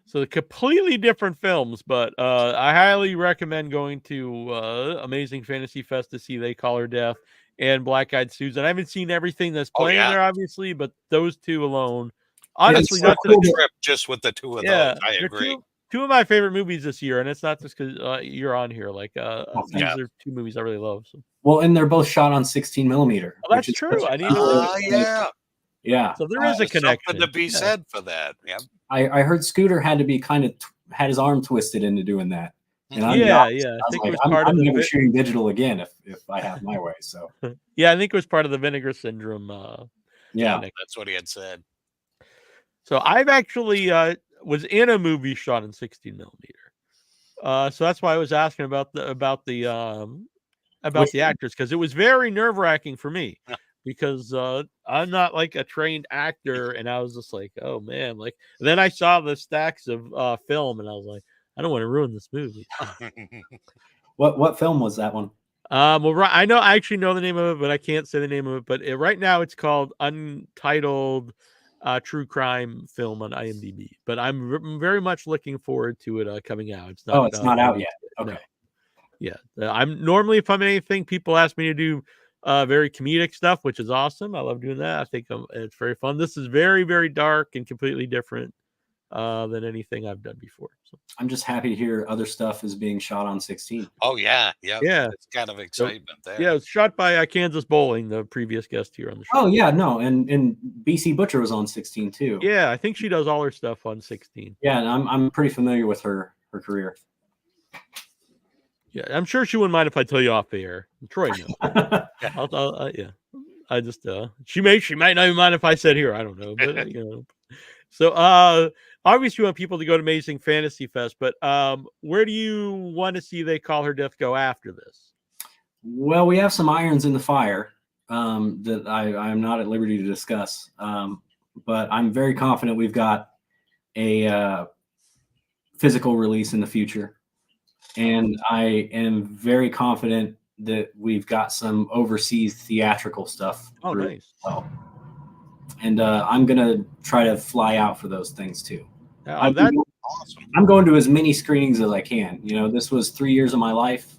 So the completely different films, but I highly recommend going to Amazing Fantasy Fest to see They Call Her Death and Black Eyed Susan. I haven't seen everything that's playing there, obviously, but those two alone, honestly, not the trip just with the two of those. I agree. Two of my favorite movies this year, and it's not just because you're on here. These are two movies I really love. So. Well, and they're both shot on 16 millimeter. Oh, that's true. I need yeah. Yeah. So there is a connection. Something to be said for that. Yeah. I heard Scooter had to be had his arm twisted into doing that. And I think it was part of never shooting digital again if I have my way. So yeah, I think it was part of the vinegar syndrome. That's what he had said. So I've actually was in a movie shot in 16 millimeter. So that's why I was asking about the actors, because it was very nerve-wracking for me, because I'm not like a trained actor, and I was just like, oh man, like then I saw the stacks of film, and I was like, I don't want to ruin this movie. What film was that one? Well, I actually know the name of it, but I can't say the name of it. But right now it's called Untitled True Crime Film on IMDb. But I'm very much looking forward to it coming out. It's not. It's not out yet. Okay. No. Yeah, I'm normally, if I'm in anything, people ask me to do very comedic stuff, which is awesome. I love doing that. I think it's very fun. This is very, very dark and completely different than anything I've done before. So I'm just happy to hear other stuff is being shot on 16. Oh yeah. It's kind of excitement there. Yeah, it's shot by Kansas Bowling, the previous guest here on the show. Oh yeah, no, and BC Butcher was on 16 too. Yeah, I think she does all her stuff on 16. Yeah, and I'm pretty familiar with her career. Yeah, I'm sure she wouldn't mind if I tell you off the air. Troy knows. Yeah, I just she might not even mind if I said here. I don't know, but So obviously you want people to go to Amazing Fantasy Fest, but where do you want to see They Call Her Death go after this? Well, we have some irons in the fire that I'm not at liberty to discuss, but I'm very confident we've got a physical release in the future. And I am very confident that we've got some overseas theatrical stuff. Oh, nice. Well. And I'm going to try to fly out for those things too. That's awesome. I'm going to as many screenings as I can. This was 3 years of my life.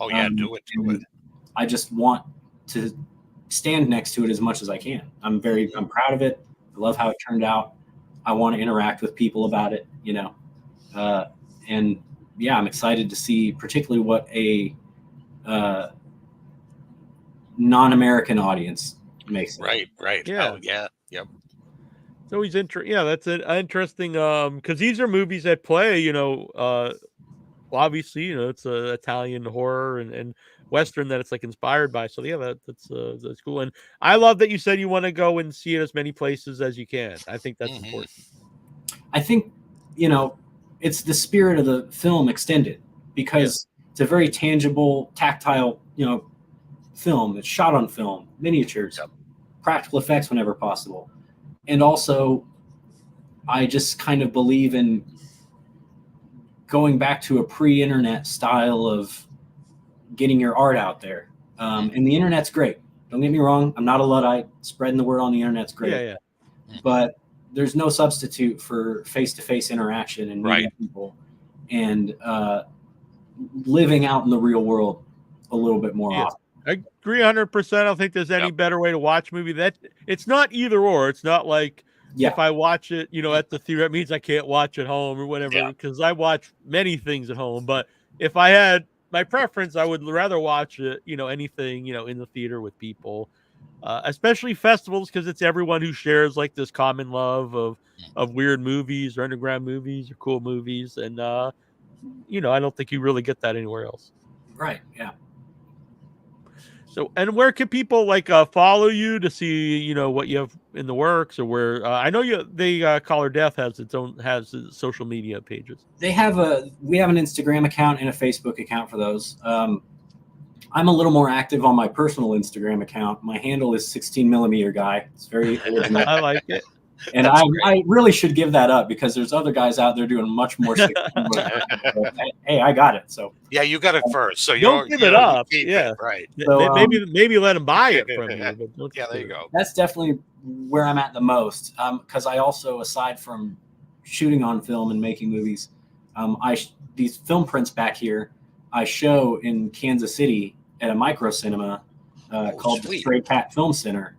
Oh yeah, do it. I just want to stand next to it as much as I can. I'm proud of it. I love how it turned out. I want to interact with people about it, and yeah, I'm excited to see particularly what a non-American audience makes it. Right. Yeah. Oh, yeah. Yep. It's always interesting. Yeah, that's interesting. Because these are movies that play, obviously, it's Italian horror and Western that it's like inspired by. So yeah, that's cool. And I love that you said you want to go and see it as many places as you can. I think that's important. I think, it's the spirit of the film extended, because it's a very tangible, tactile, film. It's shot on film, miniatures, practical effects whenever possible. And also, I just kind of believe in going back to a pre-internet style of getting your art out there. And the internet's great. Don't get me wrong. I'm not a Luddite. Spreading the word on the internet's great. Yeah. But there's no substitute for face-to-face interaction and meeting people and living out in the real world a little bit more often. I agree 100%. I don't think there's any better way to watch a movie. That it's not either or. It's not like if I watch it, at the theater, it means I can't watch at home or whatever, because I watch many things at home. But if I had my preference, I would rather watch it, anything, in the theater with people, especially festivals, because it's everyone who shares like this common love of weird movies or underground movies or cool movies. And, I don't think you really get that anywhere else. Right. Yeah. So, and where can people follow you to see, what you have in the works, or where I know they Call Her Death has social media pages. We have an Instagram account and a Facebook account for those. I'm a little more active on my personal Instagram account. My handle is 16mm guy. It's very original. I like it. And I really should give that up, because there's other guys out there doing much more. Hey, I got it. So yeah, you got it first. So don't give it up. Yeah, right. So, maybe let them buy it from you. But yeah, there you go. That's definitely where I'm at the most. Because I also, aside from shooting on film and making movies, these film prints back here, I show in Kansas City at a micro cinema called the Stray Cat Film Center.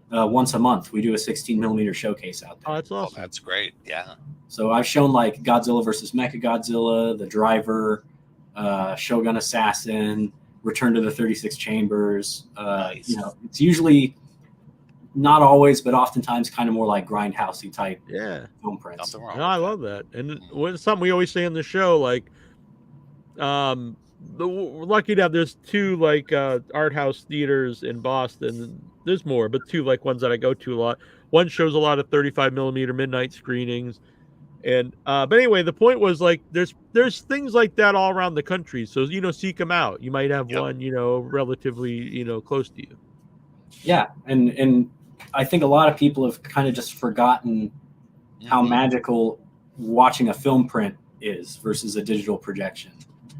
Once a month, we do a 16mm showcase out there. Oh, that's awesome. Oh, that's great. Yeah. So I've shown like Godzilla versus Mechagodzilla, The Driver, Shogun Assassin, Return to the 36 Chambers. Nice. It's usually not always, but oftentimes kind of more like grindhousey type film prints. No, I love that. And it's something we always say on the show, we're lucky to have there's two art house theaters in Boston. There's more, but two ones that I go to a lot. One shows a lot of 35mm midnight screenings, And but anyway, the point was like there's things like that all around the country. So seek them out. You might have one relatively close to you. Yeah, and I think a lot of people have kind of just forgotten how magical watching a film print is versus a digital projection.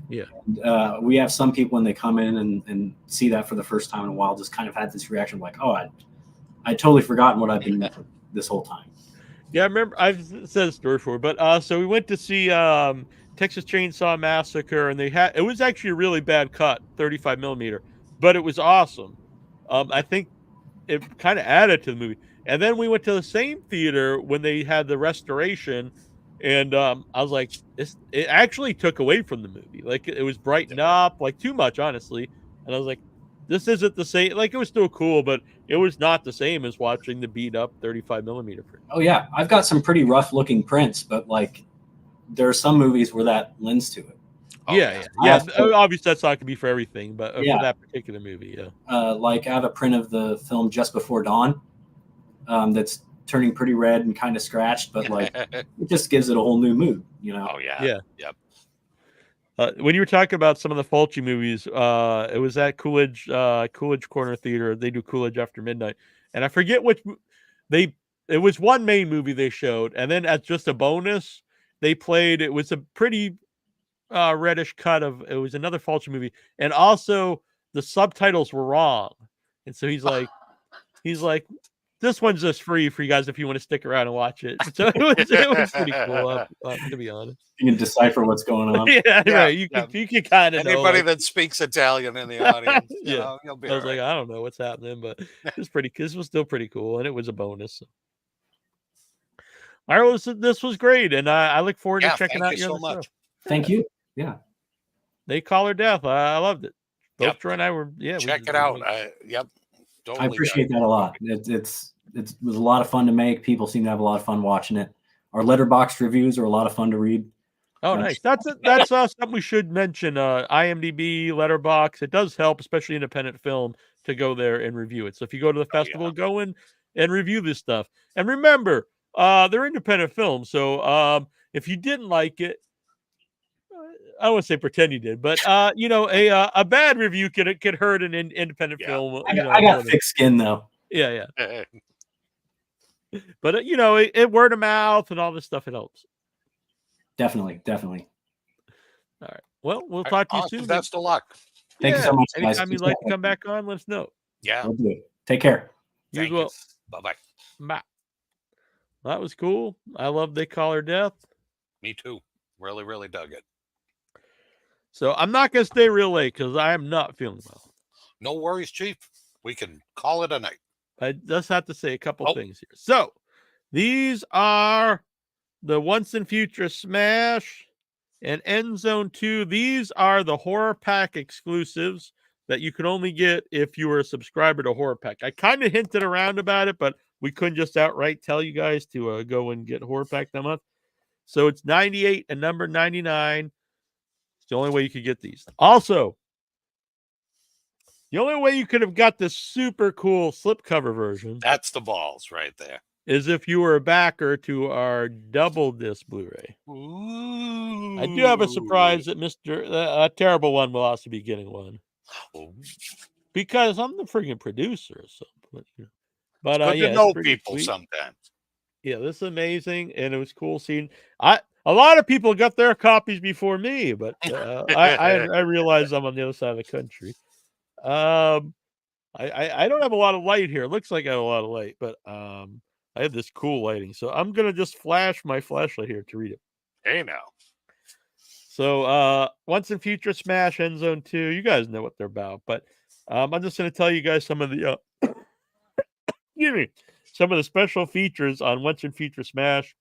Yeah. And, we have some people when they come in and see that for the first time in a while just kind of had this reaction like, oh, I totally forgotten what I've been this whole time. Yeah, I remember I've said a story before, but so we went to see Texas Chainsaw Massacre, and it was actually a really bad cut, 35 millimeter, but it was awesome. I think it kind of added to the movie. And then we went to the same theater when they had the restoration, and I was like, it actually took away from the movie. Like it was brightened up, like too much, honestly. And I was like, this isn't the same. Like it was still cool, but it was not the same as watching the beat up 35 millimeter print. Oh yeah, I've got some pretty rough looking prints, but like there are some movies where that lends to it. Yeah. Obviously, that's not going to be for everything, but for that particular movie, like I have a print of the film Just Before Dawn that's turning pretty red and kind of scratched, but like it just gives it a whole new mood, Oh yeah. Yeah. Yep. When you were talking about some of the Fulci movies, it was at Coolidge Corner Theater. They do Coolidge After Midnight, and I forget which it was one main movie they showed, and then as just a bonus, they played. It was a pretty reddish cut of. It was another Fulci movie, and also the subtitles were wrong, and so he's like, this one's just free for you guys if you want to stick around and watch it. So it was pretty cool, to be honest. You can decipher what's going on. Right. You can kind of know. Anybody that speaks Italian in the audience, you'll be. I was like, I don't know what's happening, but this was still pretty cool, and it was a bonus. So. All right, this was great, and I look forward to checking out your so much. show. Thank you. Yeah. They Call Her Death. I loved it. Both Troy and I were. Yeah. Check it out. Totally I appreciate that a lot. It was a lot of fun to make. People seem to have a lot of fun watching it. Our letterboxd reviews are a lot of fun to read. Oh, nice. That's something we should mention. IMDb, Letterboxd. It does help, especially independent film, to go there and review it. So if you go to the festival, go in and review this stuff. And remember, they're independent films. So if you didn't like it, I don't want to say pretend you did, but a bad review could hurt an independent film. I got thick skin though. Yeah. But it word of mouth and all this stuff, it helps. Definitely. All right. Well, we'll talk to you soon. Best of luck. Thank you so much, guys. Anytime you'd like to come back on, let us know. Yeah. We'll do it. Take care. You as well. Bye-bye. Bye. Well, that was cool. I love They Call Her Death. Me too. Really, really dug it. So I'm not going to stay real late because I am not feeling well. No worries, Chief. We can call it a night. I just have to say a couple things here. So these are the Once and Future Smash and End Zone 2. These are the Horror Pack exclusives that you could only get if you were a subscriber to Horror Pack. I kind of hinted around about it, but we couldn't just outright tell you guys to go and get Horror Pack that month. So it's 98 and number 99. It's the only way you could get these. Also, the only way you could have got this super cool slipcover version. That's the balls right there. Is if you were a backer to our double disc Blu-ray. Ooh. I do have a surprise that a terrible one will also be getting one. Because I'm the freaking producer. So, but good to know people sweet. Sometimes. Yeah, this is amazing, and it was cool seeing. A lot of people got their copies before me, but I realize I'm on the other side of the country. I don't have a lot of light here. It looks like I have a lot of light, but I have this cool lighting, so I'm gonna just flash my flashlight here to read it. Hey now. So Once and Future Smash End Zone 2, you guys know what they're about, but I'm just gonna tell you guys some of the some of the special features on Once and Future Smash.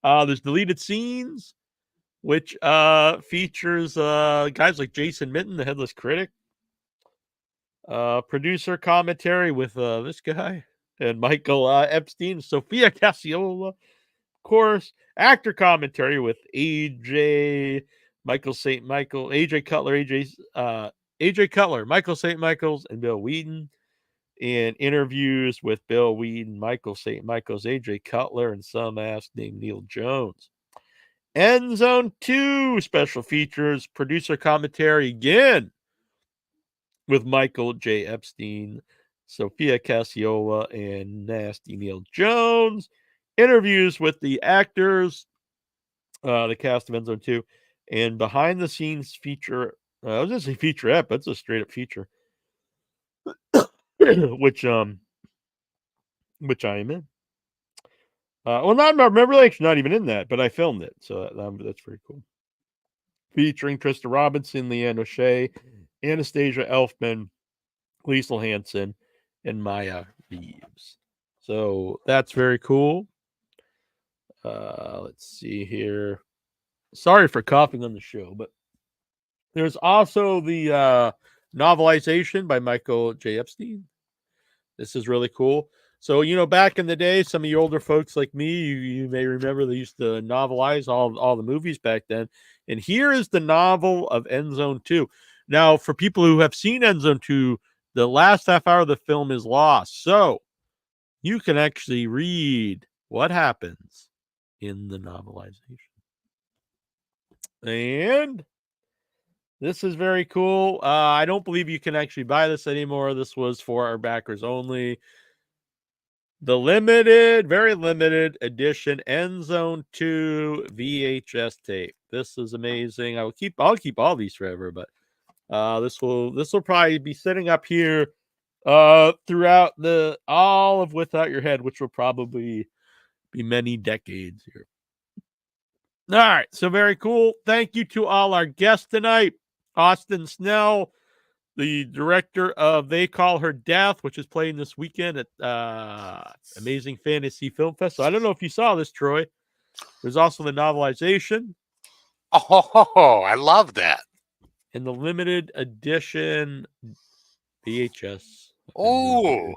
There's deleted scenes, which features guys like Jason Minton, the Headless Critic. Producer commentary with this guy and Michael Epstein, Sophia Cassiola. Of course, actor commentary with AJ Cutler, Michael St. Michaels, and Bill Weeden. and interviews with Bill Weeden, Michael St. Michael's, AJ Cutler, and some ass named Neil Jones. End Zone 2 special features, producer commentary again with Michael J. Epstein, Sophia Cassiola, and Nasty Neil Jones. Interviews with the actors, the cast of End Zone 2, and behind the scenes feature. I was going to say featurette, but it's a straight up feature, which I am in. Well, not actually not even in that, but I filmed it, so that's pretty cool. Featuring Trista Robinson, Leanne O'Shea, Anastasia Elfman, Liesl Hansen, and Maya Reeves. So that's very cool. Let's see here. Sorry for coughing on the show, but there's also the novelization by Michael J. Epstein. This is really cool. So, back in the day, some of you older folks like me, you may remember they used to novelize all the movies back then. And here is the novel of End Zone 2. Now, for people who have seen End Zone 2, the last half hour of the film is lost. So you can actually read what happens in the novelization. And this is very cool. I don't believe you can actually buy this anymore. This was for our backers only. The very limited edition End Zone 2 VHS tape. This is amazing. I'll keep all these forever, but this will probably be sitting up here throughout all of Without Your Head, which will probably be many decades here. All right, so very cool. Thank you to all our guests tonight. Austin Snell, the director of They Call Her Death, which is playing this weekend at Amazing Fantasy Film Fest. So I don't know if you saw this, Troy. There's also the novelization. Oh, I love that. And the limited edition VHS. Oh.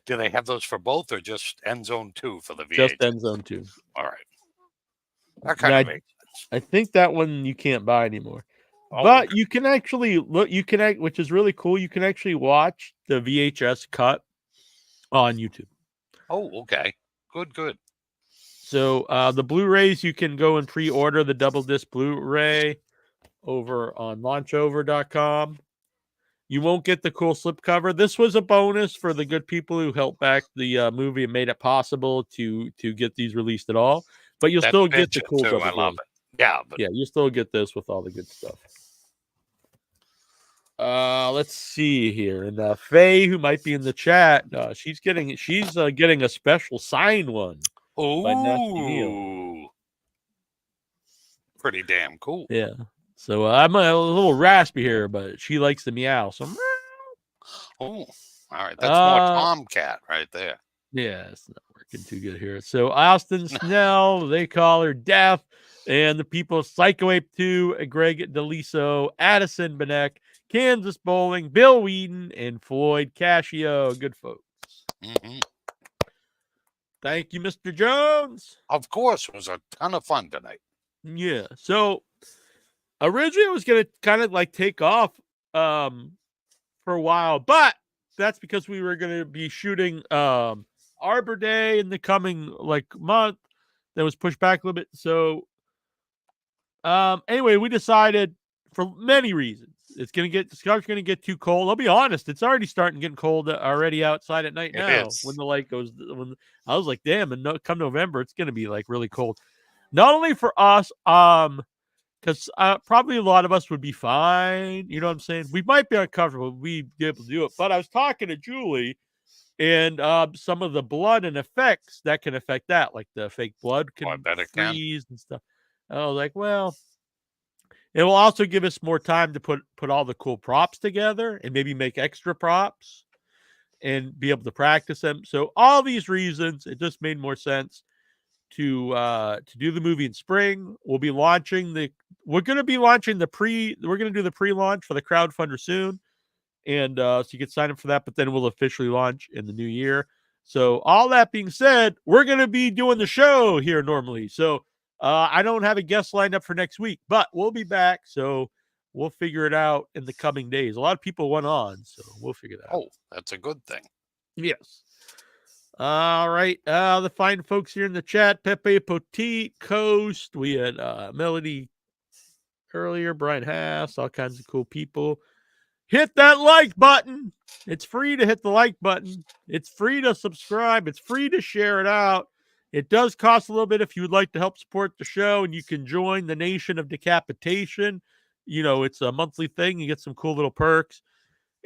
Do they have those for both or just End Zone 2 for the VHS? Just End Zone 2. All right. That kind of makes sense. I think that one you can't buy anymore. Oh, but okay. you can actually which is really cool. You can actually watch the VHS cut on YouTube. Oh, okay. Good. So the Blu-rays, you can go and pre-order the double disc Blu-ray over on launchover.com. You won't get the cool slipcover. This was a bonus for the good people who helped back the movie and made it possible to get these released at all. But you'll still get the cool too. I love it. Yeah, you still get this with all the good stuff. Let's see here. And Faye, who might be in the chat, she's getting a special signed one. By Nasty Neil. Ooh. Pretty damn cool. Yeah. So I'm a little raspy here, but she likes the meow. So all right. That's more Tomcat right there. Yeah, it's not working too good here. So Austin Snell, They Call Her Death, and the people of Psycho Ape 2, Greg DeLiso, Addison Binek, Kansas Bowling, Bill Weeden, and Floyd Cashio. Good folks. Mm-hmm. Thank you, Mr. Jones. Of course, it was a ton of fun tonight. Yeah. So originally I was going to kind of like take off for a while, but that's because we were going to be shooting Arbor Day in the coming month. That was pushed back a little bit. So anyway, we decided for many reasons. The scarf's going to get too cold. I'll be honest, it's already starting getting cold already outside at night now. When the light goes, when I was like, damn, and come November, it's going to be really cold. Not only for us, because probably a lot of us would be fine. You know what I'm saying? We might be uncomfortable. We'd be able to do it. But I was talking to Julie, and some of the blood and effects that can affect that, like the fake blood can freeze and stuff. And I was like, well, it will also give us more time to put all the cool props together and maybe make extra props and be able to practice them. So all these reasons, it just made more sense to do the movie in spring. We're going to do the pre-launch for the crowdfunder soon. And so you can sign up for that, but then we'll officially launch in the new year. So all that being said, we're going to be doing the show here normally. So I don't have a guest lined up for next week, but we'll be back. So we'll figure it out in the coming days. A lot of people went on, so we'll figure that out. Oh, that's a good thing. Yes. All right. The fine folks here in the chat, Pepe Poteet, Coast. We had Melody earlier, Brian Haas, all kinds of cool people. Hit that like button. It's free to hit the like button. It's free to subscribe. It's free to share it out. It does cost a little bit if you would like to help support the show, and you can join the Nation of Decapitation. You know, it's a monthly thing. You get some cool little perks.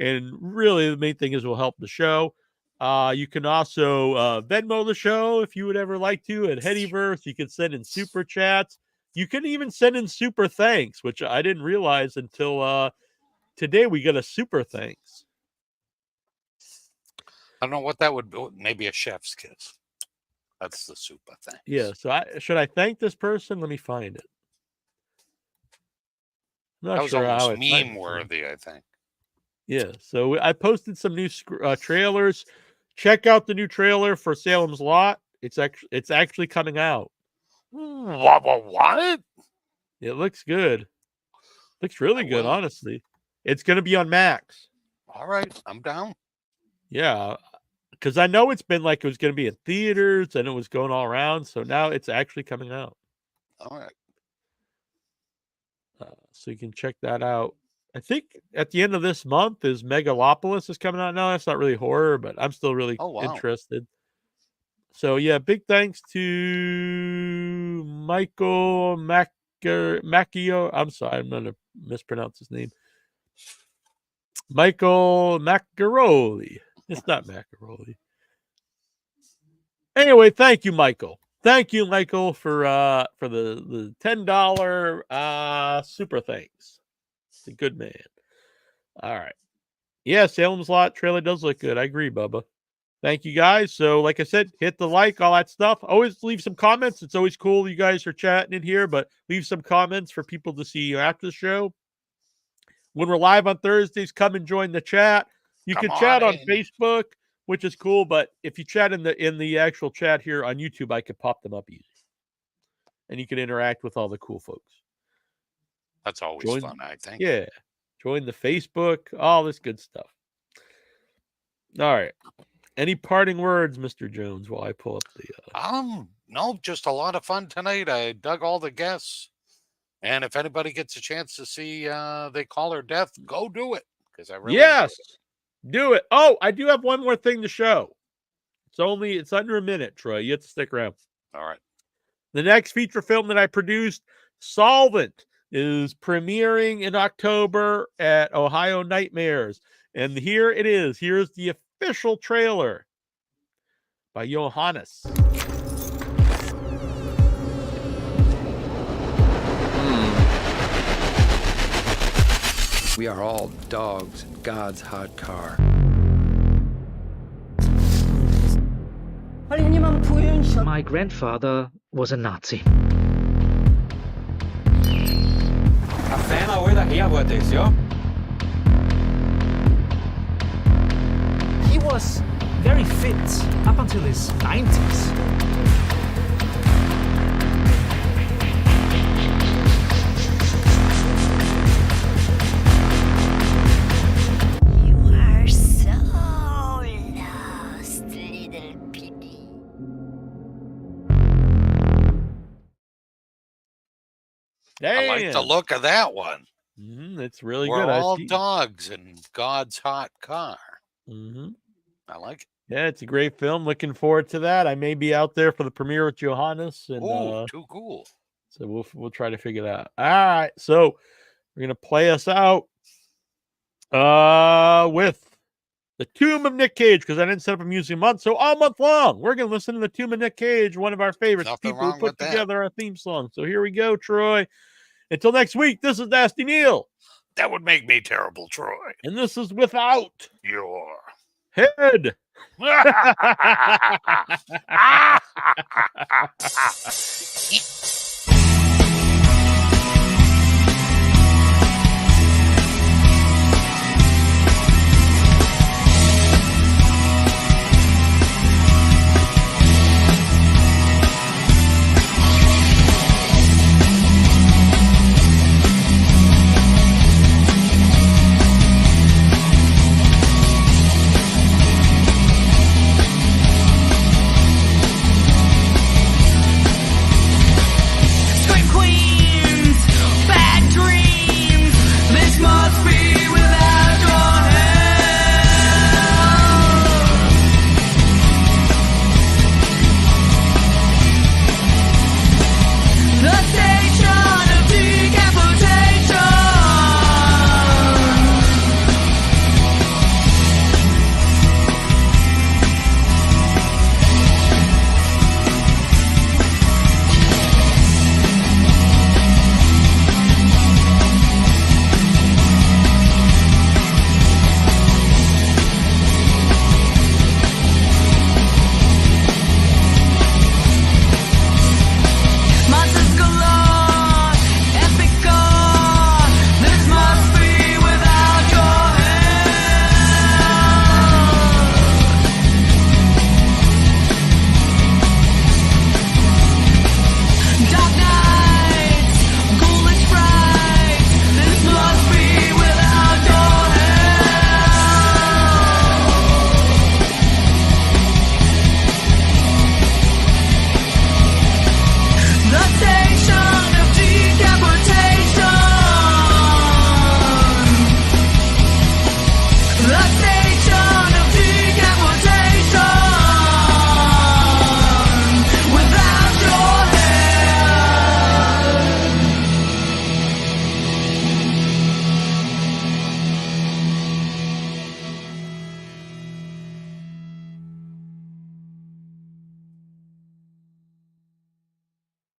And really, the main thing is we'll help the show. You can also Venmo the show if you would ever like to at Headyverse. You can send in super chats. You can even send in super thanks, which I didn't realize until today. We got a super thanks. I don't know what that would be. Maybe a chef's kiss. That's the super thanks. Yeah. So should I thank this person? Let me find it. That was almost meme worthy, I think. Yeah. So I posted some new trailers. Check out the new trailer for Salem's Lot. It's actually coming out. What? It looks good. Looks really good, will. honestly. It's going to be on Max. All right, I'm down. Yeah, because I know it's been like it was going to be in theaters and it was going all around. So now it's actually coming out. All right. So you can check that out. I think at the end of this month is Megalopolis is coming out now. That's not really horror, but I'm still really interested. So yeah, big thanks to Michael Macchio. I'm sorry, I'm going to mispronounce his name. Michael Maccaroli. It's not Maccaroli. Anyway, thank you, Michael. Thank you, Michael, for the $10 super thanks. It's a good man. All right. Yeah, Salem's Lot trailer does look good. I agree, Bubba. Thank you, guys. So, like I said, hit the like, all that stuff. Always leave some comments. It's always cool you guys are chatting in here, but leave some comments for people to see you after the show. When we're live on Thursdays, come and join the chat. You can chat on Facebook, which is cool, but if you chat in the actual chat here on YouTube, I could pop them up easy. And you can interact with all the cool folks. That's always fun, I think. Yeah. Join the Facebook, all this good stuff. All right. Any parting words, Mr. Jones, while I pull up the no, just a lot of fun tonight. I dug all the guests. And if anybody gets a chance to see They Call Her Death, go do it. Because I really do it. Oh, I do have one more thing to show. It's under a minute, Troy. You have to stick around. All right. The next feature film that I produced, Solvent, is premiering in October at Ohio Nightmares. And here it is. Here's the official trailer by Johannes. We are all dogs in God's hot car. My grandfather was a Nazi. He was very fit up until his 90s. Damn. I like the look of that one. It's really We're good. all dogs in God's hot car. I like it. Yeah, it's a great film. Looking forward to that. I may be out there for the premiere with Johannes. And, too cool. So we'll try to figure that out. All right. So we're going to play us out with The Tomb of Nick Cage, because I didn't set up a music month. So all month long, we're going to listen to The Tomb of Nick Cage, one of our favorites. Nothing People who wrong put with that. together our theme song. So here we go, Troy. Until next week, this is Nasty Neil. That would make me terrible, Troy. And this is Without Your Head.